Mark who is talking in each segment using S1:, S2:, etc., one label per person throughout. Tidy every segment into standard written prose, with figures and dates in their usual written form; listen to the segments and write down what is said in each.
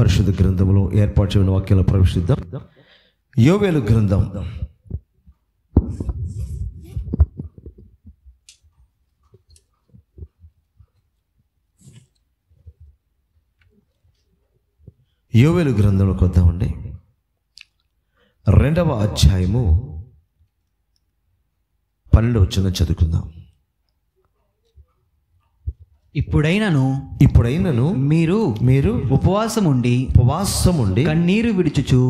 S1: పరిశుద్ధ గ్రంథంలో ఏర్పాటు చేయని వాక్యాలను ప్రవేశిద్దాం. యోవేలు గ్రంథం 2వ అధ్యాయము 12వ వచనం చదువుకుందాం. ఇప్పుడైనను మీరు
S2: ఉపవాసం ఉండి కన్నీరు విడుచుచు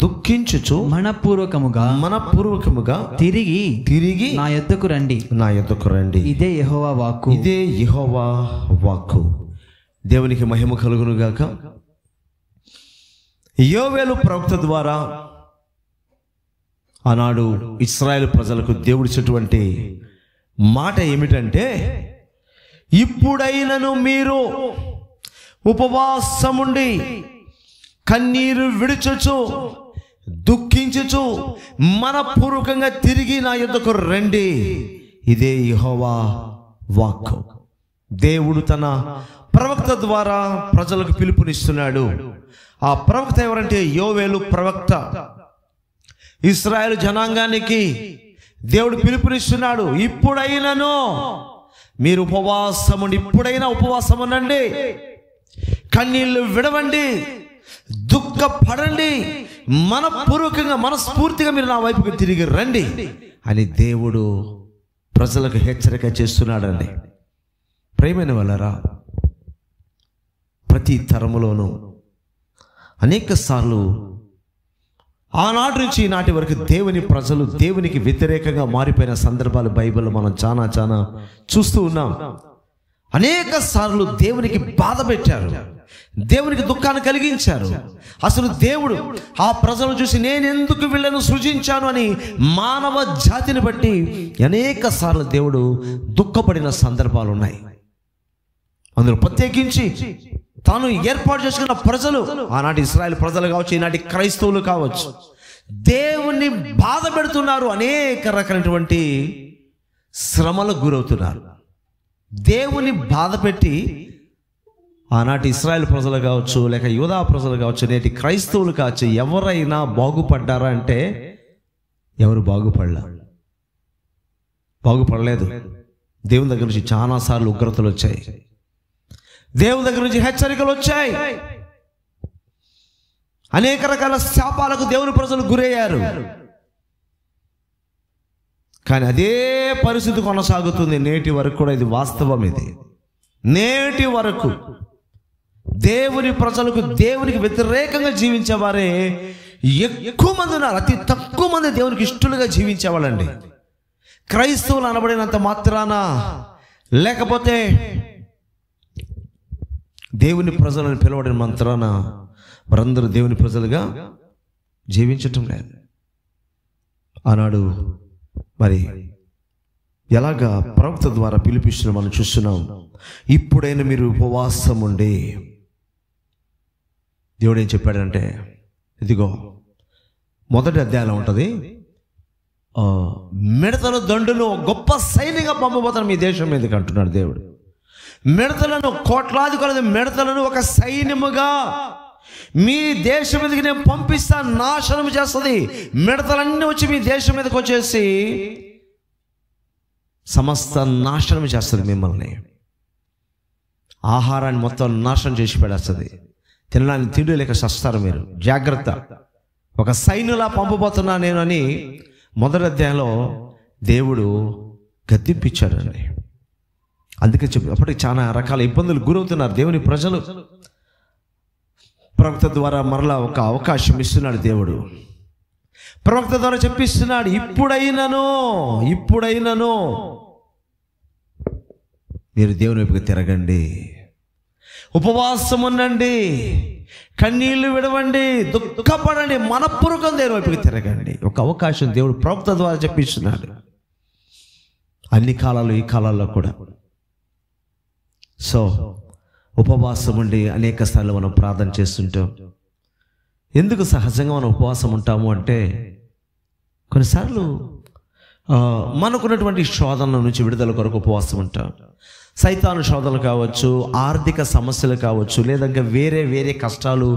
S2: దుఃఖించుచు మనపూర్వకముగా తిరిగి నా యొద్దకు రండి. ఇదే
S1: యెహోవా వాక్కు. దేవునికి మహిమ కలుగును గాక. యోవేలు ప్రవక్త ద్వారా ఆనాడు ఇశ్రాయేలు ప్రజలకు దేవుడిచ్చినటువంటి మాట ఏమిటంటే, ఇప్పుడైనను మీరు ఉపవాసముండి కన్నీరు విడుచుచు దుఃఖించుచు మనపూర్వకంగా తిరిగి నా యొద్దకు రండి. ఇదే యెహోవా వాక్కు. దేవుడు తన ప్రవక్త ద్వారా ప్రజలకు పిలుపునిస్తున్నాడు. ఆ ప్రవక్త ఎవరంటే యోవేలు ప్రవక్త. ఇశ్రాయేలు జనాంగానికి దేవుడు పిలుపునిస్తున్నాడు. ఇప్పుడైనను మీరు ఉపవాసముండి, ఇప్పుడైనా ఉపవాసమునండి, కన్నీళ్లు విడవండి, దుఃఖపడండి, మనస్ఫూర్తిగా మీరు నా వైపుకి తిరిగి రండి అని దేవుడు ప్రజలకు హెచ్చరిక చేస్తున్నాడండి. ప్రియమైన వాళ్ళారా, ప్రతి తరములోనూ అనేక సార్లు ఆనాటి నుంచి ఈనాటి వరకు దేవుని ప్రజలు దేవునికి వ్యతిరేకంగా మారిపోయిన సందర్భాలు బైబిల్లో మనం చాలా చూస్తూ ఉన్నాం. అనేక సార్లు దేవునికి బాధ పెట్టారు, దేవునికి దుఃఖాన్ని కలిగించారు. అసలు దేవుడు ఆ ప్రజలను చూసి నేను ఎందుకు వీళ్ళను సృజించాను అని మానవ జాతిని బట్టి అనేక సార్లు దేవుడు దుఃఖపడిన సందర్భాలు ఉన్నాయి. అందులో ప్రత్యేకించి తాను ఏర్పాటు చేసుకున్న ప్రజలు, ఆనాటి ఇశ్రాయేలు ప్రజలు కావచ్చు, ఈనాటి క్రైస్తవులు కావచ్చు, దేవుణ్ణి బాధ పెడుతున్నారు. అనేక రకాలైనటువంటి శ్రమలకు గురవుతున్నారు. దేవుని బాధ పెట్టి ఆనాటి ఇశ్రాయేలు ప్రజలు కావచ్చు, లేక యూదా ప్రజలు కావచ్చు, నేటి క్రైస్తవులు కావచ్చు, ఎవరైనా బాగుపడ్డారా అంటే ఎవరు బాగుపడలేదు. దేవుని దగ్గర నుంచి చాలాసార్లు ఉగ్రతలు వచ్చాయి, దేవుని దగ్గర నుంచి హెచ్చరికలు వచ్చాయి, అనేక రకాల శాపాలకు దేవుని ప్రజలు గురయ్యారు. కానీ అదే పరిస్థితి కొనసాగుతుంది నేటి వరకు కూడా. ఇది వాస్తవం. ఇది నేటి వరకు దేవుని ప్రజలకు, దేవునికి వ్యతిరేకంగా జీవించేవారే ఎక్కువ మంది ఉన్నారు. అతి తక్కువ మంది దేవునికి ఇష్టలుగా జీవించేవాళ్ళండి. క్రైస్తవులు అనబడినంత మాత్రాన, లేకపోతే దేవుని ప్రజలను పిలవడం మాత్రాన వారందరూ దేవుని ప్రజలుగా జీవించటం లేదు. ఆనాడు మరి ఎలాగా ప్రవక్త ద్వారా పిలిపిస్తున్న మనం చూస్తున్నాం. ఇప్పుడైనా మీరు ఉపవాసం ఉండి, దేవుడు ఏం చెప్పాడంటే, ఇదిగో మొదటి అధ్యాయంలో ఉంటుంది, మిడతల దండును గొప్ప సైన్యంగా పంపబోతాను మీ దేశం మీదకి అంటున్నాడు దేవుడు. మిడతలను, కోట్లాది కొలది మిడతలను ఒక సైన్యముగా మీ దేశం మీదకి నేను పంపిస్తాను, నాశనం చేస్తుంది. మిడతలన్నీ వచ్చి మీ దేశం మీదకి వచ్చేసి సమస్త నాశనం చేస్తుంది. మిమ్మల్ని, ఆహారాన్ని మొత్తం నాశనం చేసి పెడేస్తుంది. తినడానికి తిండి లేక చస్తారు మీరు, జాగ్రత్త, ఒక సైన్యులా పంపబోతున్నా నేను అని మొదటి అధ్యాయంలో దేవుడు గద్దింపించాడండి. అందుకే అప్పటికి చాలా రకాల ఇబ్బందులు గురవుతున్నారు దేవుని ప్రజలు. ప్రవక్త ద్వారా మరలా ఒక అవకాశం ఇస్తున్నాడు దేవుడు. ప్రవక్త ద్వారా చెప్పిస్తున్నాడు, ఇప్పుడైనను మీరు దేవుని వైపుకి తిరగండి, ఉపవాసం ఉండండి, కన్నీళ్లు విడవండి, దుఃఖపడండి, మనపూర్వకం దేవుని వైపుకి తిరగండి. ఒక అవకాశం దేవుడు ప్రవక్త ద్వారా చెప్పిస్తున్నాడు. అన్ని కాలాలు, ఈ కాలాల్లో కూడా. సో ఉపవాసం ఉండి అనేక సార్లు మనం ప్రార్థన చేస్తుంటాం. ఎందుకు సహజంగా మనం ఉపవాసం ఉంటాము అంటే, కొన్నిసార్లు మనకున్నటువంటి శోధనల నుంచి విడుదల కొరకు ఉపవాసం ఉంటాం. సైతాను శోధనలు కావచ్చు, ఆర్థిక సమస్యలు కావచ్చు, లేదా ఇంకా వేరే వేరే కష్టాలు,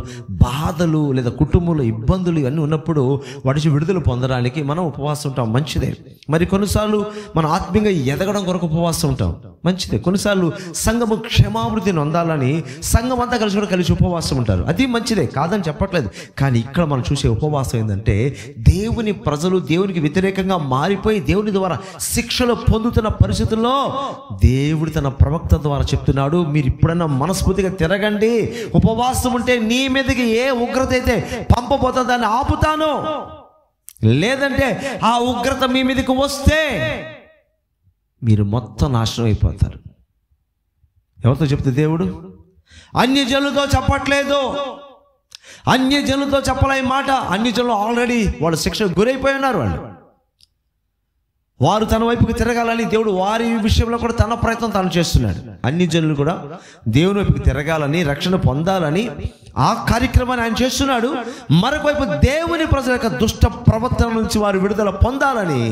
S1: బాధలు, లేదా కుటుంబంలో ఇబ్బందులు ఇవన్నీ ఉన్నప్పుడు వాటి నుంచి విడుదల పొందడానికి మనం ఉపవాసం ఉంటాం, మంచిదే. మరి కొన్నిసార్లు మనం ఆత్మీయంగా ఎదగడం కొరకు ఉపవాసం ఉంటాం, మంచిదే. కొన్నిసార్లు సంఘము క్షేమాభివృద్ధిని పొందాలని సంఘం అంతా కలిసి ఉపవాసం ఉంటారు, అది మంచిదే, కాదని చెప్పట్లేదు. కానీ ఇక్కడ మనం చూసే ఉపవాసం ఏంటంటే దేవుని ప్రజలు దేవునికి వ్యతిరేకంగా మారిపోయి దేవుని ద్వారా శిక్షలు పొందుతున్న పరిస్థితుల్లో దేవుడు తన ప్రవక్త ద్వారా చెప్తున్నాడు, మీరు ఇప్పుడన్నా మనస్ఫూర్తిగా తిరగండి, ఉపవాసం ఉంటే నీ మీదకి ఏ ఉగ్రత అయితే పంపబోతుందో దాన్ని ఆపుతాను, లేదంటే ఆ ఉగ్రత మీ మీదకి వస్తే మీరు మొత్తం నాశనం అయిపోతారు. ఎవరితో చెప్తే దేవుడు? అన్యజనులతో చెప్పట్లేదు, అన్యజనులతో చెప్పలే మాట. అన్యజనులు ఆల్రెడీ వాళ్ళ శిక్షకు గురైపోయి ఉన్నారు. వారు తన వైపుకి తిరగాలని దేవుడు వారి విషయంలో కూడా తన ప్రయత్నం తాను చేస్తున్నాడు. అన్ని జనులు కూడా దేవుని వైపుకి తిరగాలని, రక్షణ పొందాలని ఆ కార్యక్రమాన్ని ఆయన చేస్తున్నాడు. మరొక వైపు దేవుని ప్రజల యొక్క దుష్ట ప్రవర్తన నుంచి వారు విడుదల పొందాలని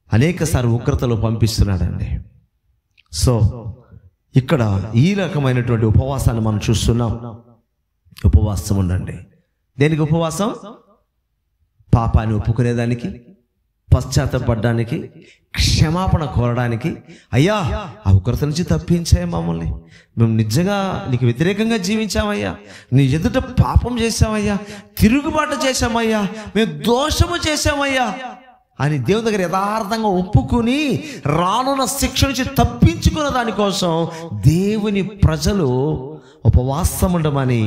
S1: అనేకసార్లు ఉగ్రతలు పంపిస్తున్నాడండి. సో ఇక్కడ ఈ రకమైనటువంటి ఉపవాసాన్ని మనం చూస్తున్నాం. ఉపవాసం ఉండండి. దేనికి ఉపవాసం? పాపాన్ని ఒప్పుకునేదానికి, పశ్చాత్తపడడానికి, క్షమాపణ కోరడానికి. అయ్యా, ఆ ఉగ్రత నుంచి తప్పించాయి మమ్మల్ని, మేము నిజంగా నీకు వ్యతిరేకంగా జీవించామయ్యా, నీ ఎదుట పాపం చేశామయ్యా, తిరుగుబాటు చేశామయ్యా, మేము దోషము చేశామయ్యా అని దేవుని దగ్గర యథార్థంగా ఒప్పుకుని రానున్న శిక్ష నుంచి తప్పించుకున్న దానికోసం దేవుని ప్రజలు ఉపవాసం ఉండమని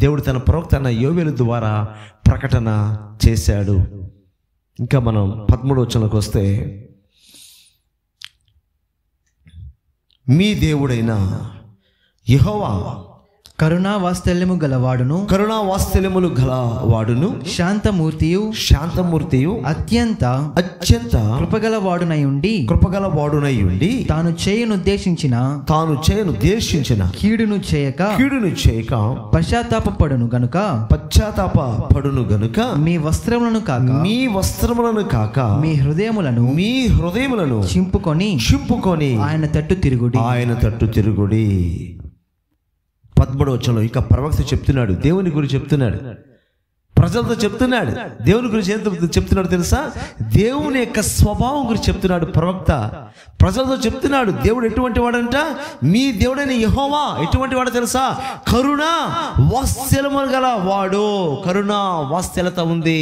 S1: దేవుడు తన ప్రవక్త యోవేలు ద్వారా ప్రకటన చేశాడు. ఇంకా మనం 13వ వచనంలోకి వస్తే, మీ దేవుడైన యెహోవా
S2: కరుణా వాత్సల్యము గలవాడును శాంతమూర్తియు అత్యంత కృపగలవాడునై ఉండి తాను చేయనుద్దేశించిన కీడును చేయక పశ్చాత్తాపపడును గనుక మీ వస్త్రములను కాక మీ హృదయములను చింపుకొని ఆయన తట్టు తిరుగుడి.
S1: 13వ వచనంలో ఇక ప్రవక్త చెప్తున్నాడు, దేవుని గురించి చెప్తున్నాడు, ప్రజలతో చెప్తున్నాడు. దేవుని గురించి ఏం చెప్తున్నాడు తెలుసా? దేవుని యొక్క స్వభావం గురించి చెప్తున్నాడు ప్రవక్త. ప్రజలతో చెప్తున్నాడు, దేవుడు ఎటువంటి వాడంట? మీ దేవుడైన యెహోవా ఎటువంటి వాడు తెలుసా? కరుణా వాత్సల్యము గల వాడు. కరుణా వాత్సల్యత ఉంది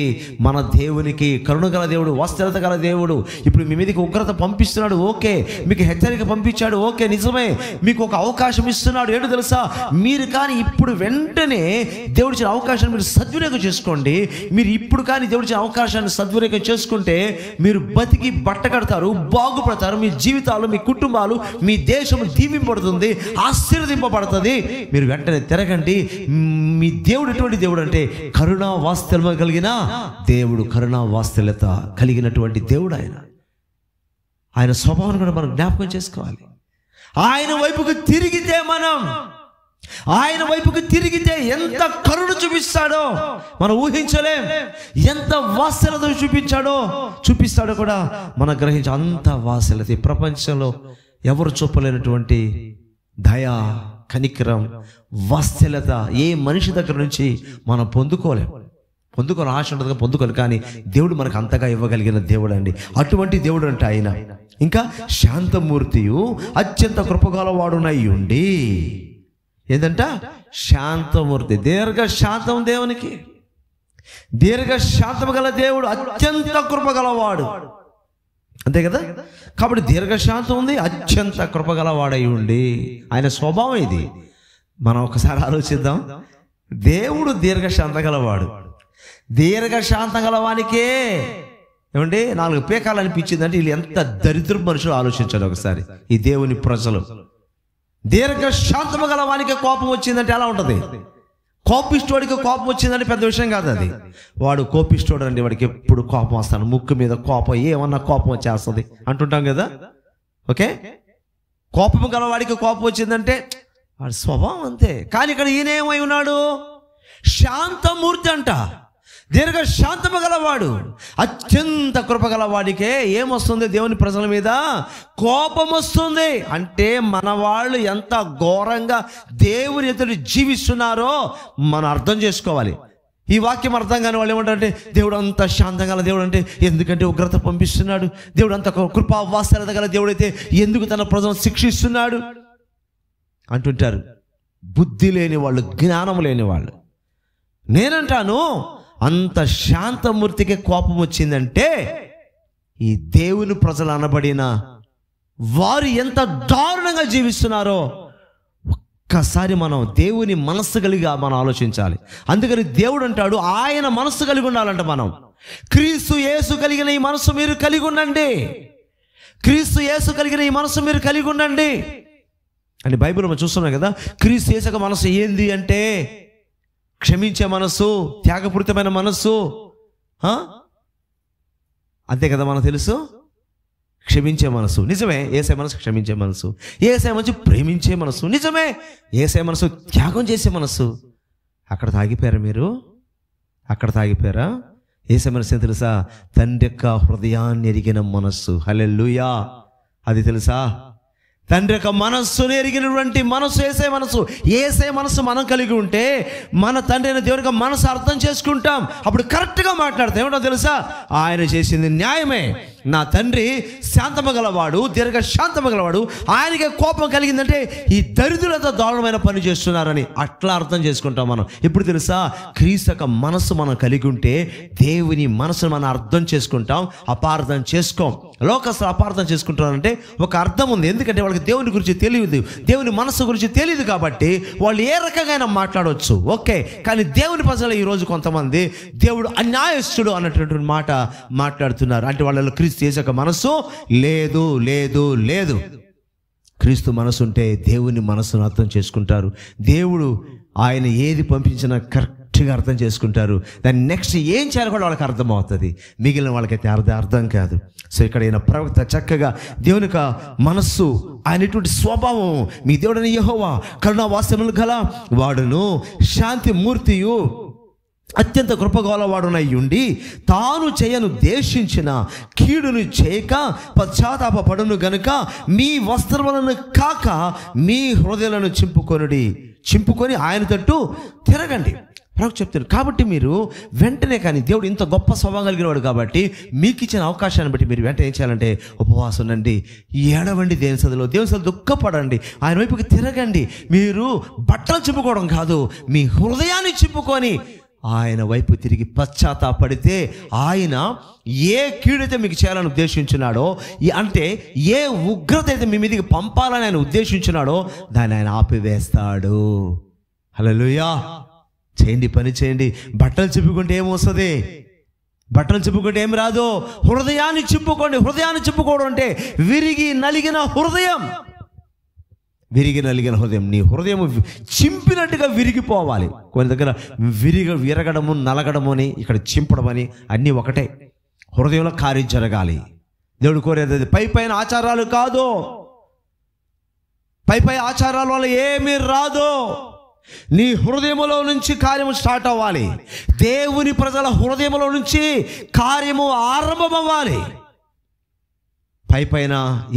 S1: మన దేవునికి. కరుణ గల దేవుడు, వాత్సల్యత గల దేవుడు. ఇప్పుడు మీ మీదకి ఉగ్రత పంపిస్తున్నాడు, ఓకే. మీకు హెచ్చరిక పంపించాడు, ఓకే, నిజమే. మీకు ఒక అవకాశం ఇస్తున్నాడు, ఏంటో తెలుసా? మీరు కానీ ఇప్పుడు వెంటనే దేవుడిచ్చిన అవకాశాన్ని మీరు సద్వినియోగం చేసుకోండి. మీరు ఇప్పుడు కానీ దేవుడిచ్చిన అవకాశాన్ని సద్వినియోగం చేసుకుంటే మీరు బతికి బట్ట కడతారు, బాగుపడతారు. మీ జీవితాలు, మీ కుటుంబాలు, మీ దేశం దీవింపబడుతుంది, ఆశీర్వదింపబడుతుంది. మీరు వెంటనే తిరగండి. మీ దేవుడు ఎటువంటి దేవుడు అంటే కరుణా వాత్సల్యం కలిగిన దేవుడు, కరుణా వాత్సల్యత కలిగినటువంటి దేవుడు. ఆయన స్వభావాన్ని కూడా మనం జ్ఞాపకం చేసుకోవాలి. ఆయన వైపుకు తిరిగితే ఎంత కరుణ చూపిస్తాడో మనం ఊహించలేం. ఎంత వాత్సల్యత చూపిస్తాడో కూడా మనం గ్రహించ. అంత వాత్సల్యత ఈ ప్రపంచంలో ఎవరు చూపలేనటువంటి దయ, కనికరం, వాత్సల్యత ఏ మనిషి దగ్గర నుంచి మనం పొందుకోలేం. ఆశ ఉండదుగా పొందుకోలేం. కానీ దేవుడు మనకు అంతగా ఇవ్వగలిగిన దేవుడు అండి. అటువంటి దేవుడు అంటే ఆయన. ఇంకా శాంతమూర్తియు అత్యంత కృపగలవాడునై ఉండి, ఏంటంట? శాంతమూర్తి, దీర్ఘశాంతం. దేవునికి దీర్ఘశాంతం గల దేవుడు, అత్యంత కృపగలవాడు, అంతే కదా. కాబట్టి దీర్ఘశాంతం ఉంది, అత్యంత కృపగలవాడై ఉండి. ఆయన స్వభావం ఇది. మనం ఒకసారి ఆలోచిద్దాం. దేవుడు దీర్ఘశాంతం గలవాడు. దీర్ఘశాంతం గలవానికే ఏమండి 4 పీకాలు అనిపించిందంటే వీళ్ళు ఎంత దరిద్ర మనుషులు ఆలోచించాలి ఒకసారి. ఈ దేవుని ప్రజలు దీర్ఘశాంతము గల వానికి కోపం వచ్చిందంటే ఎలా ఉంటుంది? కోపిష్టోడికి కోపం వచ్చిందంటే పెద్ద విషయం కాదు అది. వాడు కోపిష్టోడు అండి, వాడికి ఎప్పుడు కోపం వస్తాను, ముక్కు మీద కోపం, ఏమన్నా కోపం వచ్చేస్తుంది అంటుంటాం కదా. ఓకే, కోపం గల వాడికి కోపం వచ్చిందంటే వాడి స్వభావం అంతే. కానీ ఇక్కడ ఈయన ఏమై ఉన్నాడు? శాంతమూర్తి అంట. దీర్ఘశాంతము గలవాడు, అత్యంత కృప గలవాడికే ఏమొస్తుంది? దేవుని ప్రజల మీద కోపం వస్తుంది. అంటే మన వాళ్ళు ఎంత ఘోరంగా దేవుని ఎదురు జీవిస్తున్నారో మనం అర్థం చేసుకోవాలి. ఈ వాక్యం అర్థం కాని వాళ్ళు ఏమంటారంటే, దేవుడు అంత శాంతం గల దేవుడు అంటే ఎందుకంటే ఉగ్రత పంపిస్తున్నాడు, దేవుడు అంత కృపా వాత్సల్యత గల దేవుడైతే ఎందుకు తన ప్రజలను శిక్షిస్తున్నాడు అంటుంటారు. బుద్ధి లేని వాళ్ళు, జ్ఞానం లేని వాళ్ళు. నేనంటాను, అంత శాంతమూర్తికి కోపం వచ్చిందంటే ఈ దేవుని ప్రజలు అనబడిన వారు ఎంత దారుణంగా జీవిస్తున్నారో ఒక్కసారి మనం దేవుని మనస్సు కలిగి మనం ఆలోచించాలి. అందుకని దేవుడు అంటాడు, ఆయన మనస్సు కలిగి ఉండాలంట. మనం క్రీస్తు యేసు కలిగిన ఈ మనస్సు మీరు కలిగి ఉండండి, క్రీస్తు యేసు కలిగిన ఈ మనస్సు మీరు కలిగి ఉండండి అని బైబిల్ మనం చూస్తున్నాం కదా. క్రీస్తు యేసు మనస్సు ఏంది అంటే క్షమించే మనస్సు, త్యాగపూరితమైన మనస్సు. అంతే కదా, మనకు తెలుసు. క్షమించే మనసు నిజమే, యేసయ్య మనసు క్షమించే మనసు, యేసయ్య మనసు ప్రేమించే మనసు నిజమే, యేసయ్య మనసు త్యాగం చేసే మనసు. అక్కడ తాగిపోయారా మీరు? అక్కడ తాగిపోయారా? యేసయ్య మనసు తెలుసా? తండ్రి యొక్క హృదయాన్ని ఎరిగిన మనస్సు. హల్లెలూయా! అది తెలుసా? తండ్రి యొక్క మనస్సును ఎరిగినటువంటి మనసు యేసయ్య మనసు. యేసయ్య మనసు మనం కలిగి ఉంటే మన తండ్రి అయిన దేవుని యొక్క మనసు అర్థం చేసుకుంటాం. అప్పుడు కరెక్ట్గా మాట్లాడతాం. ఏమిటో తెలుసా? ఆయన చేసింది న్యాయమే, నా తండ్రి శాంతము గలవాడు, దీర్ఘశాంతము గలవాడు, ఆయనకే కోపం కలిగిందంటే ఈ దరిద్రులతో దారుణమైన పని చేస్తున్నారని అట్లా అర్థం చేసుకుంటాం మనం. ఇప్పుడు తెలుసా? క్రీస్తు యొక్క మనస్సు మనం కలిగి ఉంటే దేవుని మనసును మనం అర్థం చేసుకుంటాం, అపార్థం చేసుకోం. లోకస్తులు అపార్థం చేసుకుంటారంటే ఒక అర్థం ఉంది. ఎందుకంటే వాళ్ళకి దేవుని గురించి తెలియదు, దేవుని మనస్సు గురించి తెలియదు, కాబట్టి వాళ్ళు ఏ రకంగా మాట్లాడవచ్చు. ఓకే, కానీ దేవుని ప్రజలు ఈరోజు కొంతమంది దేవుడు అన్యాయస్తుడు అన్నటువంటి మాట మాట్లాడుతున్నారు. అంటే వాళ్ళలో క్రీస్తు యేసు యొక్క మనస్సు లేదు లేదు లేదు. క్రీస్తు మనసు ఉంటే దేవుని మనస్సును అర్థం చేసుకుంటారు. దేవుడు ఆయన ఏది పంపించినా కరెక్ట్గా అర్థం చేసుకుంటారు. దాన్ని నెక్స్ట్ ఏం చేయాలి కూడా వాళ్ళకి అర్థం అవుతుంది. మిగిలిన వాళ్ళకైతే అర్థం కాదు. సో ఇక్కడ ఈయన ప్రవక్త చక్కగా దేవుని యొక్క మనస్సు, ఆయనటువంటి స్వభావం, మీ దేవుడని యెహోవా కరుణా వాత్సల్యములు గల వాడును, శాంతి మూర్తియు, అత్యంత కృపగలవాడునై ఉండి తాను చేయను దేశించిన కీడును చేయక పశ్చాత్తాపపడును గనుక మీ వస్త్రములను కాక మీ హృదయాలను చింపుకొని ఆయన తట్టు తిరగండి. ప్రవక్త చెప్తారు. కాబట్టి మీరు వెంటనే, కానీ దేవుడు ఇంత గొప్ప స్వభావం కలిగిన వాడు కాబట్టి మీకు ఇచ్చిన అవకాశాన్ని బట్టి మీరు వెంటనే ఏం చేయాలంటే ఉపవాసం ఉండండి, ఏడవండి, దేవుని సన్నిధిలో దుఃఖపడండి, ఆయన వైపుకి తిరగండి. మీరు బట్టలు చింపుకోవడం కాదు, మీ హృదయాన్ని చింపుకొని ఆయన వైపు తిరిగి పశ్చాత్తాపడితే ఆయన ఏ కీడైతే మీకు చేయాలని ఉద్దేశించున్నాడో, అంటే ఏ ఉగ్రత అయితే మీ మీదకి పంపాలని ఆయన ఉద్దేశించున్నాడో దాన్ని ఆయన ఆపివేస్తాడు. హల్లెలూయా! చేయండి, పని చేయండి. బట్టలు చింపుకుంటే ఏమొస్తుంది? బట్టలు చింపుకుంటే ఏం రాదు. హృదయాన్ని చింపుకోండి. హృదయాన్ని చింపుకోవడం అంటే విరిగి నలిగిన హృదయం. విరిగి నలిగిన హృదయం, నీ హృదయం చింపినట్టుగా విరిగిపోవాలి. కొన్ని దగ్గర విరగడము, నలగడము అని, ఇక్కడ చింపడం అని అన్నీ ఒకటే. హృదయంలో కార్యం జరగాలి. దేవుడు కోరేది పైపైన ఆచారాలు కాదు. పై ఆచారాల వల్ల ఏమీ రాదు. నీ హృదయములో నుంచి కార్యము స్టార్ట్ అవ్వాలి. దేవుని ప్రజల హృదయములో నుంచి కార్యము ఆరంభం అవ్వాలి. పైన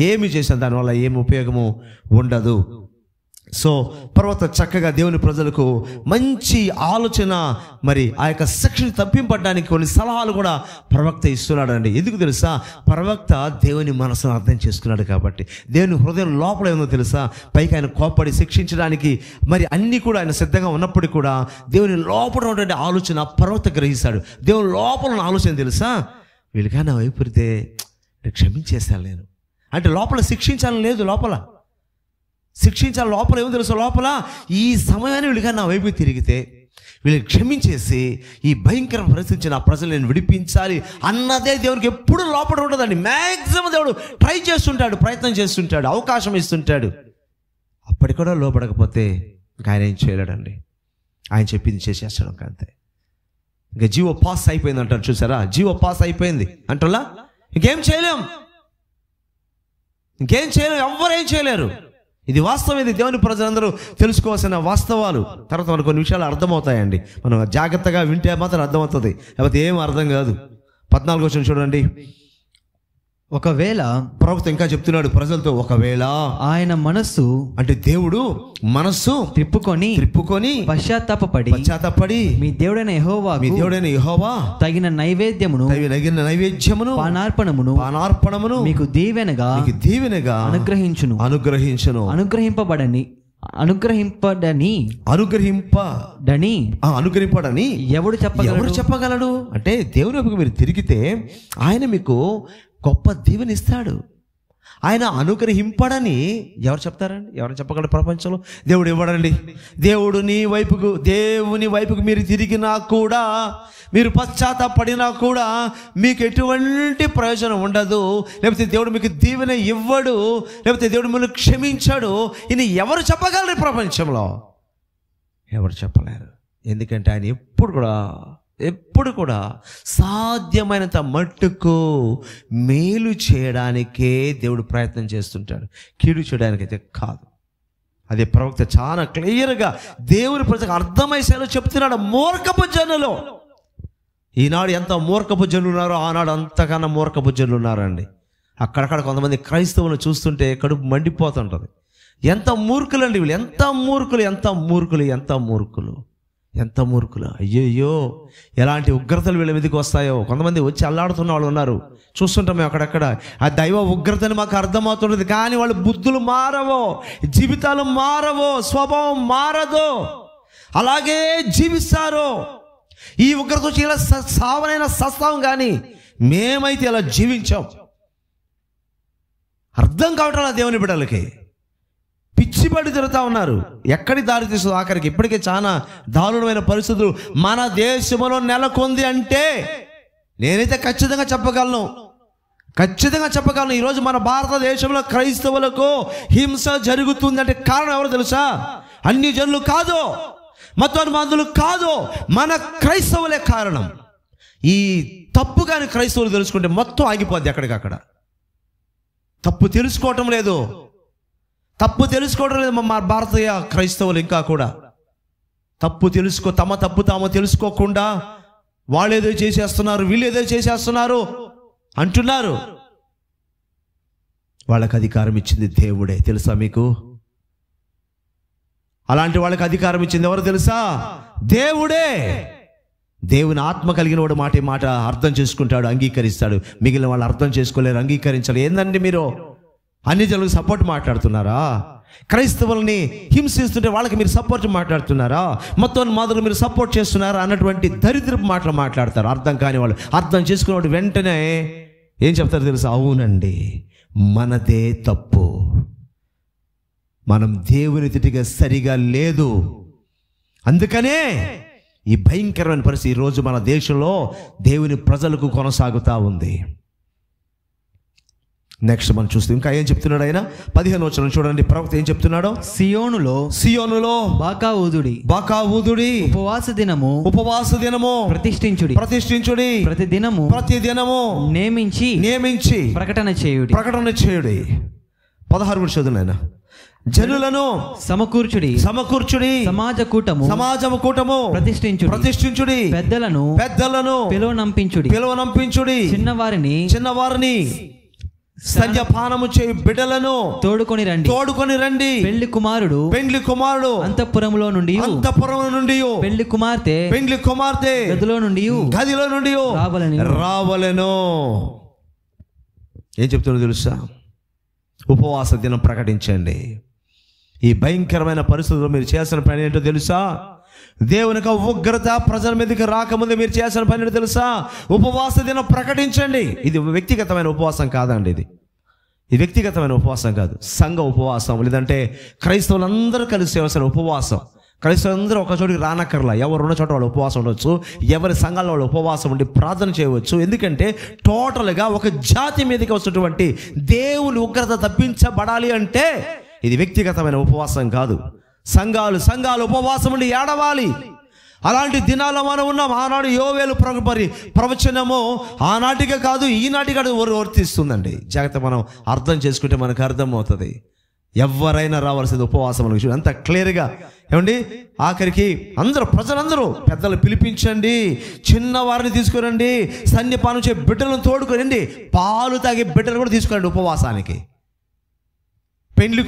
S1: ఏమి చేసిన దానివల్ల ఏమి ఉపయోగము ఉండదు. సో ప్రవక్త చక్కగా దేవుని ప్రజలకు మంచి ఆలోచన, మరి ఆ యొక్క శిక్షను తప్పింపడానికి కొన్ని సలహాలు కూడా ప్రవక్త ఇస్తున్నాడండి. ఎందుకు తెలుసా? ప్రవక్త దేవుని మనసును అర్థం చేసుకున్నాడు కాబట్టి. దేవుని హృదయం లోపల ఏమో తెలుసా? పైకి ఆయన కోప్పడి శిక్షించడానికి మరి అన్నీ కూడా ఆయన సిద్ధంగా ఉన్నప్పటికీ కూడా దేవుని లోపల ఉన్నటువంటి ఆలోచన ప్రవక్త గ్రహిస్తాడు. దేవుని లోపల ఉన్న ఆలోచన తెలుసా? వీళ్ళగా నా వైపురితే క్షమించేస్తాను నేను అంటే లోపల శిక్షించాలని లేదు. లోపల శిక్షించాలి. లోపల ఏమో తెలుసు? లోపల ఈ సమయాన్ని వీళ్ళగా నా వైపు తిరిగితే వీళ్ళని క్షమించేసి ఈ భయంకర పరిస్థితి నా ప్రజలు నేను విడిపించాలి అన్నదే దేవునికి ఎప్పుడు లోపల ఉంటుందండి. మ్యాక్సిమం దేవుడు ట్రై చేస్తుంటాడు, ప్రయత్నం చేస్తుంటాడు, అవకాశం ఇస్తుంటాడు. అప్పటికి కూడా లోపడకపోతే ఇంకా ఆయన ఏం చేయలేడండి. ఆయన చెప్పింది చేసేస్తాడు అంతే. ఇంకా జీవో పాస్ అయిపోయింది అంటారు చూసారా? జీవో పాస్ అయిపోయింది అంటలా ఇంకేం చేయలేం. ఎవ్వరేం చేయలేరు. ఇది వాస్తవం. ఇది దేవుని ప్రజలందరూ తెలుసుకోవాల్సిన వాస్తవాలు. తర్వాత మనకు కొన్ని విషయాలు అర్థమవుతాయండి. మనం జాగ్రత్తగా వింటే మాత్రం అర్థమవుతుంది, లేకపోతే ఏం అర్థం కాదు. 14వ వచనం చూడండి.
S2: ఒకవేళ,
S1: ప్రవక్త ఇంకా చెప్తున్నాడు ప్రజలతో, ఒకవేళ
S2: ఆయన మనస్సు
S1: అంటే దేవుడు మనస్సు త్రిప్పుకొని పశ్చాత్తాపపడి మీ దేవుడైన యెహోవా
S2: తగిన నైవేద్యమును పానార్పణమును మీకు దీవెనగా అనుగ్రహించును. అనుగ్రహింపడని ఎవడు చెప్పగలడు? అంటే దేవుని వైపుకు మీరు తిరిగితే ఆయన మీకు గొప్ప దీవెనిస్తాడు. ఆయన అనుగ్రహింపడని ఎవరు చెప్తారండి? ఎవరు చెప్పగలరు ప్రపంచంలో? దేవుడు ఇవ్వడండి. దేవుని వైపుకు మీరు తిరిగినా కూడా, మీరు పశ్చాత్తాపడినా కూడా మీకు ఎటువంటి ప్రయోజనం ఉండదు. లేకపోతే దేవుడు మీకు దీవెన ఇవ్వడు, లేకపోతే దేవుడు మిమ్మల్ని క్షమించాడు. ఇది ఎవరు చెప్పగలరు ప్రపంచంలో? ఎవరు చెప్పలేరు. ఎందుకంటే ఆయన ఎప్పుడు కూడా సాధ్యమైనంత మట్టుకు మేలు చేయడానికే దేవుడు ప్రయత్నం చేస్తుంటాడు, కీడు చేయడానికైతే కాదు. అదే ప్రవక్త చాలా క్లియర్గా దేవుని ప్రజలకు అర్థమయ్యేలా చెప్తున్నాడు. మూర్ఖపు జనులు, ఈనాడు ఎంత మూర్ఖపు జనులు ఉన్నారో ఆనాడు అంతకన్నా మూర్ఖపు జనులు ఉన్నారండి. అక్కడక్కడ కొంతమంది క్రైస్తవులను చూస్తుంటే కడుపు మండిపోతుంటుంది. ఎంత మూర్ఖులండి వీళ్ళు! ఎంత మూర్ఖులు! అయ్యయ్యో, ఎలాంటి ఉగ్రతలు వీళ్ళ మీదకి వస్తాయో. కొంతమంది వచ్చి అల్లాడుతున్న వాళ్ళు ఉన్నారు, చూస్తుంటాం మేము అక్కడక్కడ. ఆ దైవ ఉగ్రతని మాకు అర్థమవుతుంటుంది, కానీ వాళ్ళ బుద్ధులు మారవో, జీవితాలు మారవో, స్వభావం మారదో, అలాగే జీవిస్తారు. ఈ ఉగ్రత వచ్చి ఇలా సావనైనా సస్తాం, కానీ మేమైతే ఇలా జీవించాం. అర్థం కావట్లా దేవుని బిడ్డలకి. పిచ్చిపడి తిరుగుతూ ఉన్నారు. ఎక్కడికి దారి తీస్తుంది ఆఖరికి? ఇప్పటికే చాలా దారుణమైన పరిస్థితులు మన దేశంలో నెలకొంది అంటే నేనైతే ఖచ్చితంగా చెప్పగలను. ఈరోజు మన భారతదేశంలో క్రైస్తవులకు హింస జరుగుతుందంటే కారణం ఎవరు తెలుసా? అన్ని జనులు కాదు, మతోన్మాదులు కాదు, మన క్రైస్తవులే కారణం. ఈ తప్పు కానీ క్రైస్తవులు తెలుసుకుంటే మొత్తం ఆగిపోద్ది ఎక్కడికక్కడ. తప్పు తెలుసుకోవటం లేదు మా భారతీయ క్రైస్తవులు. ఇంకా కూడా తమ తప్పు తాము తెలుసుకోకుండా వాళ్ళేదో చేసేస్తున్నారు, వీళ్ళేదో చేసేస్తున్నారు అంటున్నారు. వాళ్ళకి అధికారం ఇచ్చింది దేవుడే, తెలుసా మీకు? అలాంటి వాళ్ళకి అధికారం ఇచ్చింది ఎవరు తెలుసా? దేవుడే. దేవుని ఆత్మ కలిగిన వాడు మాట అర్థం చేసుకుంటాడు, అంగీకరిస్తాడు. మిగిలిన వాళ్ళు అర్థం చేసుకోలేరు, అంగీకరించాలి. ఏందండి మీరు అన్ని జనులకు సపోర్ట్ మాట్లాడుతున్నారా? క్రైస్తవుల్ని హింసిస్తుంటే వాళ్ళకి మీరు సపోర్ట్ మాట్లాడుతున్నారా? మొత్తం మాదిరి మీరు సపోర్ట్ చేస్తున్నారా అన్నటువంటి దరిద్రపు మాటలు మాట్లాడతారు. అర్థం కాని వాళ్ళు. అర్థం చేసుకునేవాడు వెంటనే ఏం చెప్తారు తెలుసా? అవునండి, మనదే తప్పు, మనం దేవుని తిటిగా సరిగా లేదు, అందుకనే ఈ భయంకరమైన పరిస్థితి ఈరోజు మన దేశంలో దేవుని ప్రజలకు కొనసాగుతూ ఉంది. నెక్స్ట్ మనం చూస్తే ఇంకా ఏం చెప్తున్నాడు ఆయన? 15వ వచనం చూడండి. ప్రవక్త ఏం చెప్తున్నాడో? సియోనులో బాకా ఊదుడి, ఉపవాస దినము ప్రతిష్ఠించుడి, ప్రతిదినము నియమించి ప్రకటన చేయుడి. 16 చదువు ఆయన. జనులను సమకూర్చుడి, సమాజము కూటము ప్రతిష్ఠించుడి, పెద్దలను పిలువనంపించుడి, చిన్నవారిని సంధ్యపానము చేయి బిడ్డలను తోడుకొని రండి. పెళ్లి కుమారుడు అంతఃపురములో నుండి పెళ్లి కుమార్తె గదిలో నుండి రావలెను. ఏం చెప్తున్నా తెలుసా? ఉపవాస దినం ప్రకటించండి. ఈ భయంకరమైన పరిస్థితుల్లో మీరు చేసిన పని ఏంటో తెలుసా? దేవునికి ఉగ్రత ప్రజల మీదకి రాకముందు మీరు చేసిన పని ఏంటో తెలుసా? ఉపవాస దినం ప్రకటించండి. ఇది వ్యక్తిగతమైన ఉపవాసం కాదండి. ఇది వ్యక్తిగతమైన ఉపవాసం కాదు, సంఘ ఉపవాసం. లేదంటే క్రైస్తవులందరూ కలిసి చేయాల్సిన ఉపవాసం. క్రైస్తవులందరూ ఒక చోటికి రానక్కర్లా, ఎవరు ఉన్న చోట వాళ్ళు ఉపవాసం ఉండొచ్చు, ఎవరి సంఘాల్లో వాళ్ళు ఉపవాసం ఉండి ప్రార్థన చేయవచ్చు. ఎందుకంటే టోటల్గా ఒక జాతి మీదకి వచ్చినటువంటి దేవుని ఉగ్రత తప్పించబడాలి అంటే ఇది వ్యక్తిగతమైన ఉపవాసం కాదు. సంఘాలు ఉపవాసం ఉండి ఏడవాలి. అలాంటి దినాల్లో మనం ఉన్నాం. ఆనాడు యోవేలు ప్రవచనము ఆనాటిగా కాదు, ఈనాటిగా వర్తిస్తుందండి. జాగ్రత్త మనం అర్థం చేసుకుంటే మనకు అర్థమవుతుంది.
S1: ఎవరైనా రావాల్సింది ఉపవాసంలో. అంత క్లియర్గా ఏమండి, ఆఖరికి ప్రజలందరూ పెద్దలు పిలిపించండి, చిన్నవారిని తీసుకురండి, సన్నిపానం చే బిడ్డలను తోడుకురండి, పాలు తాగే బిడ్డలు కూడా తీసుకురండి ఉపవాసానికి. పెండ్లి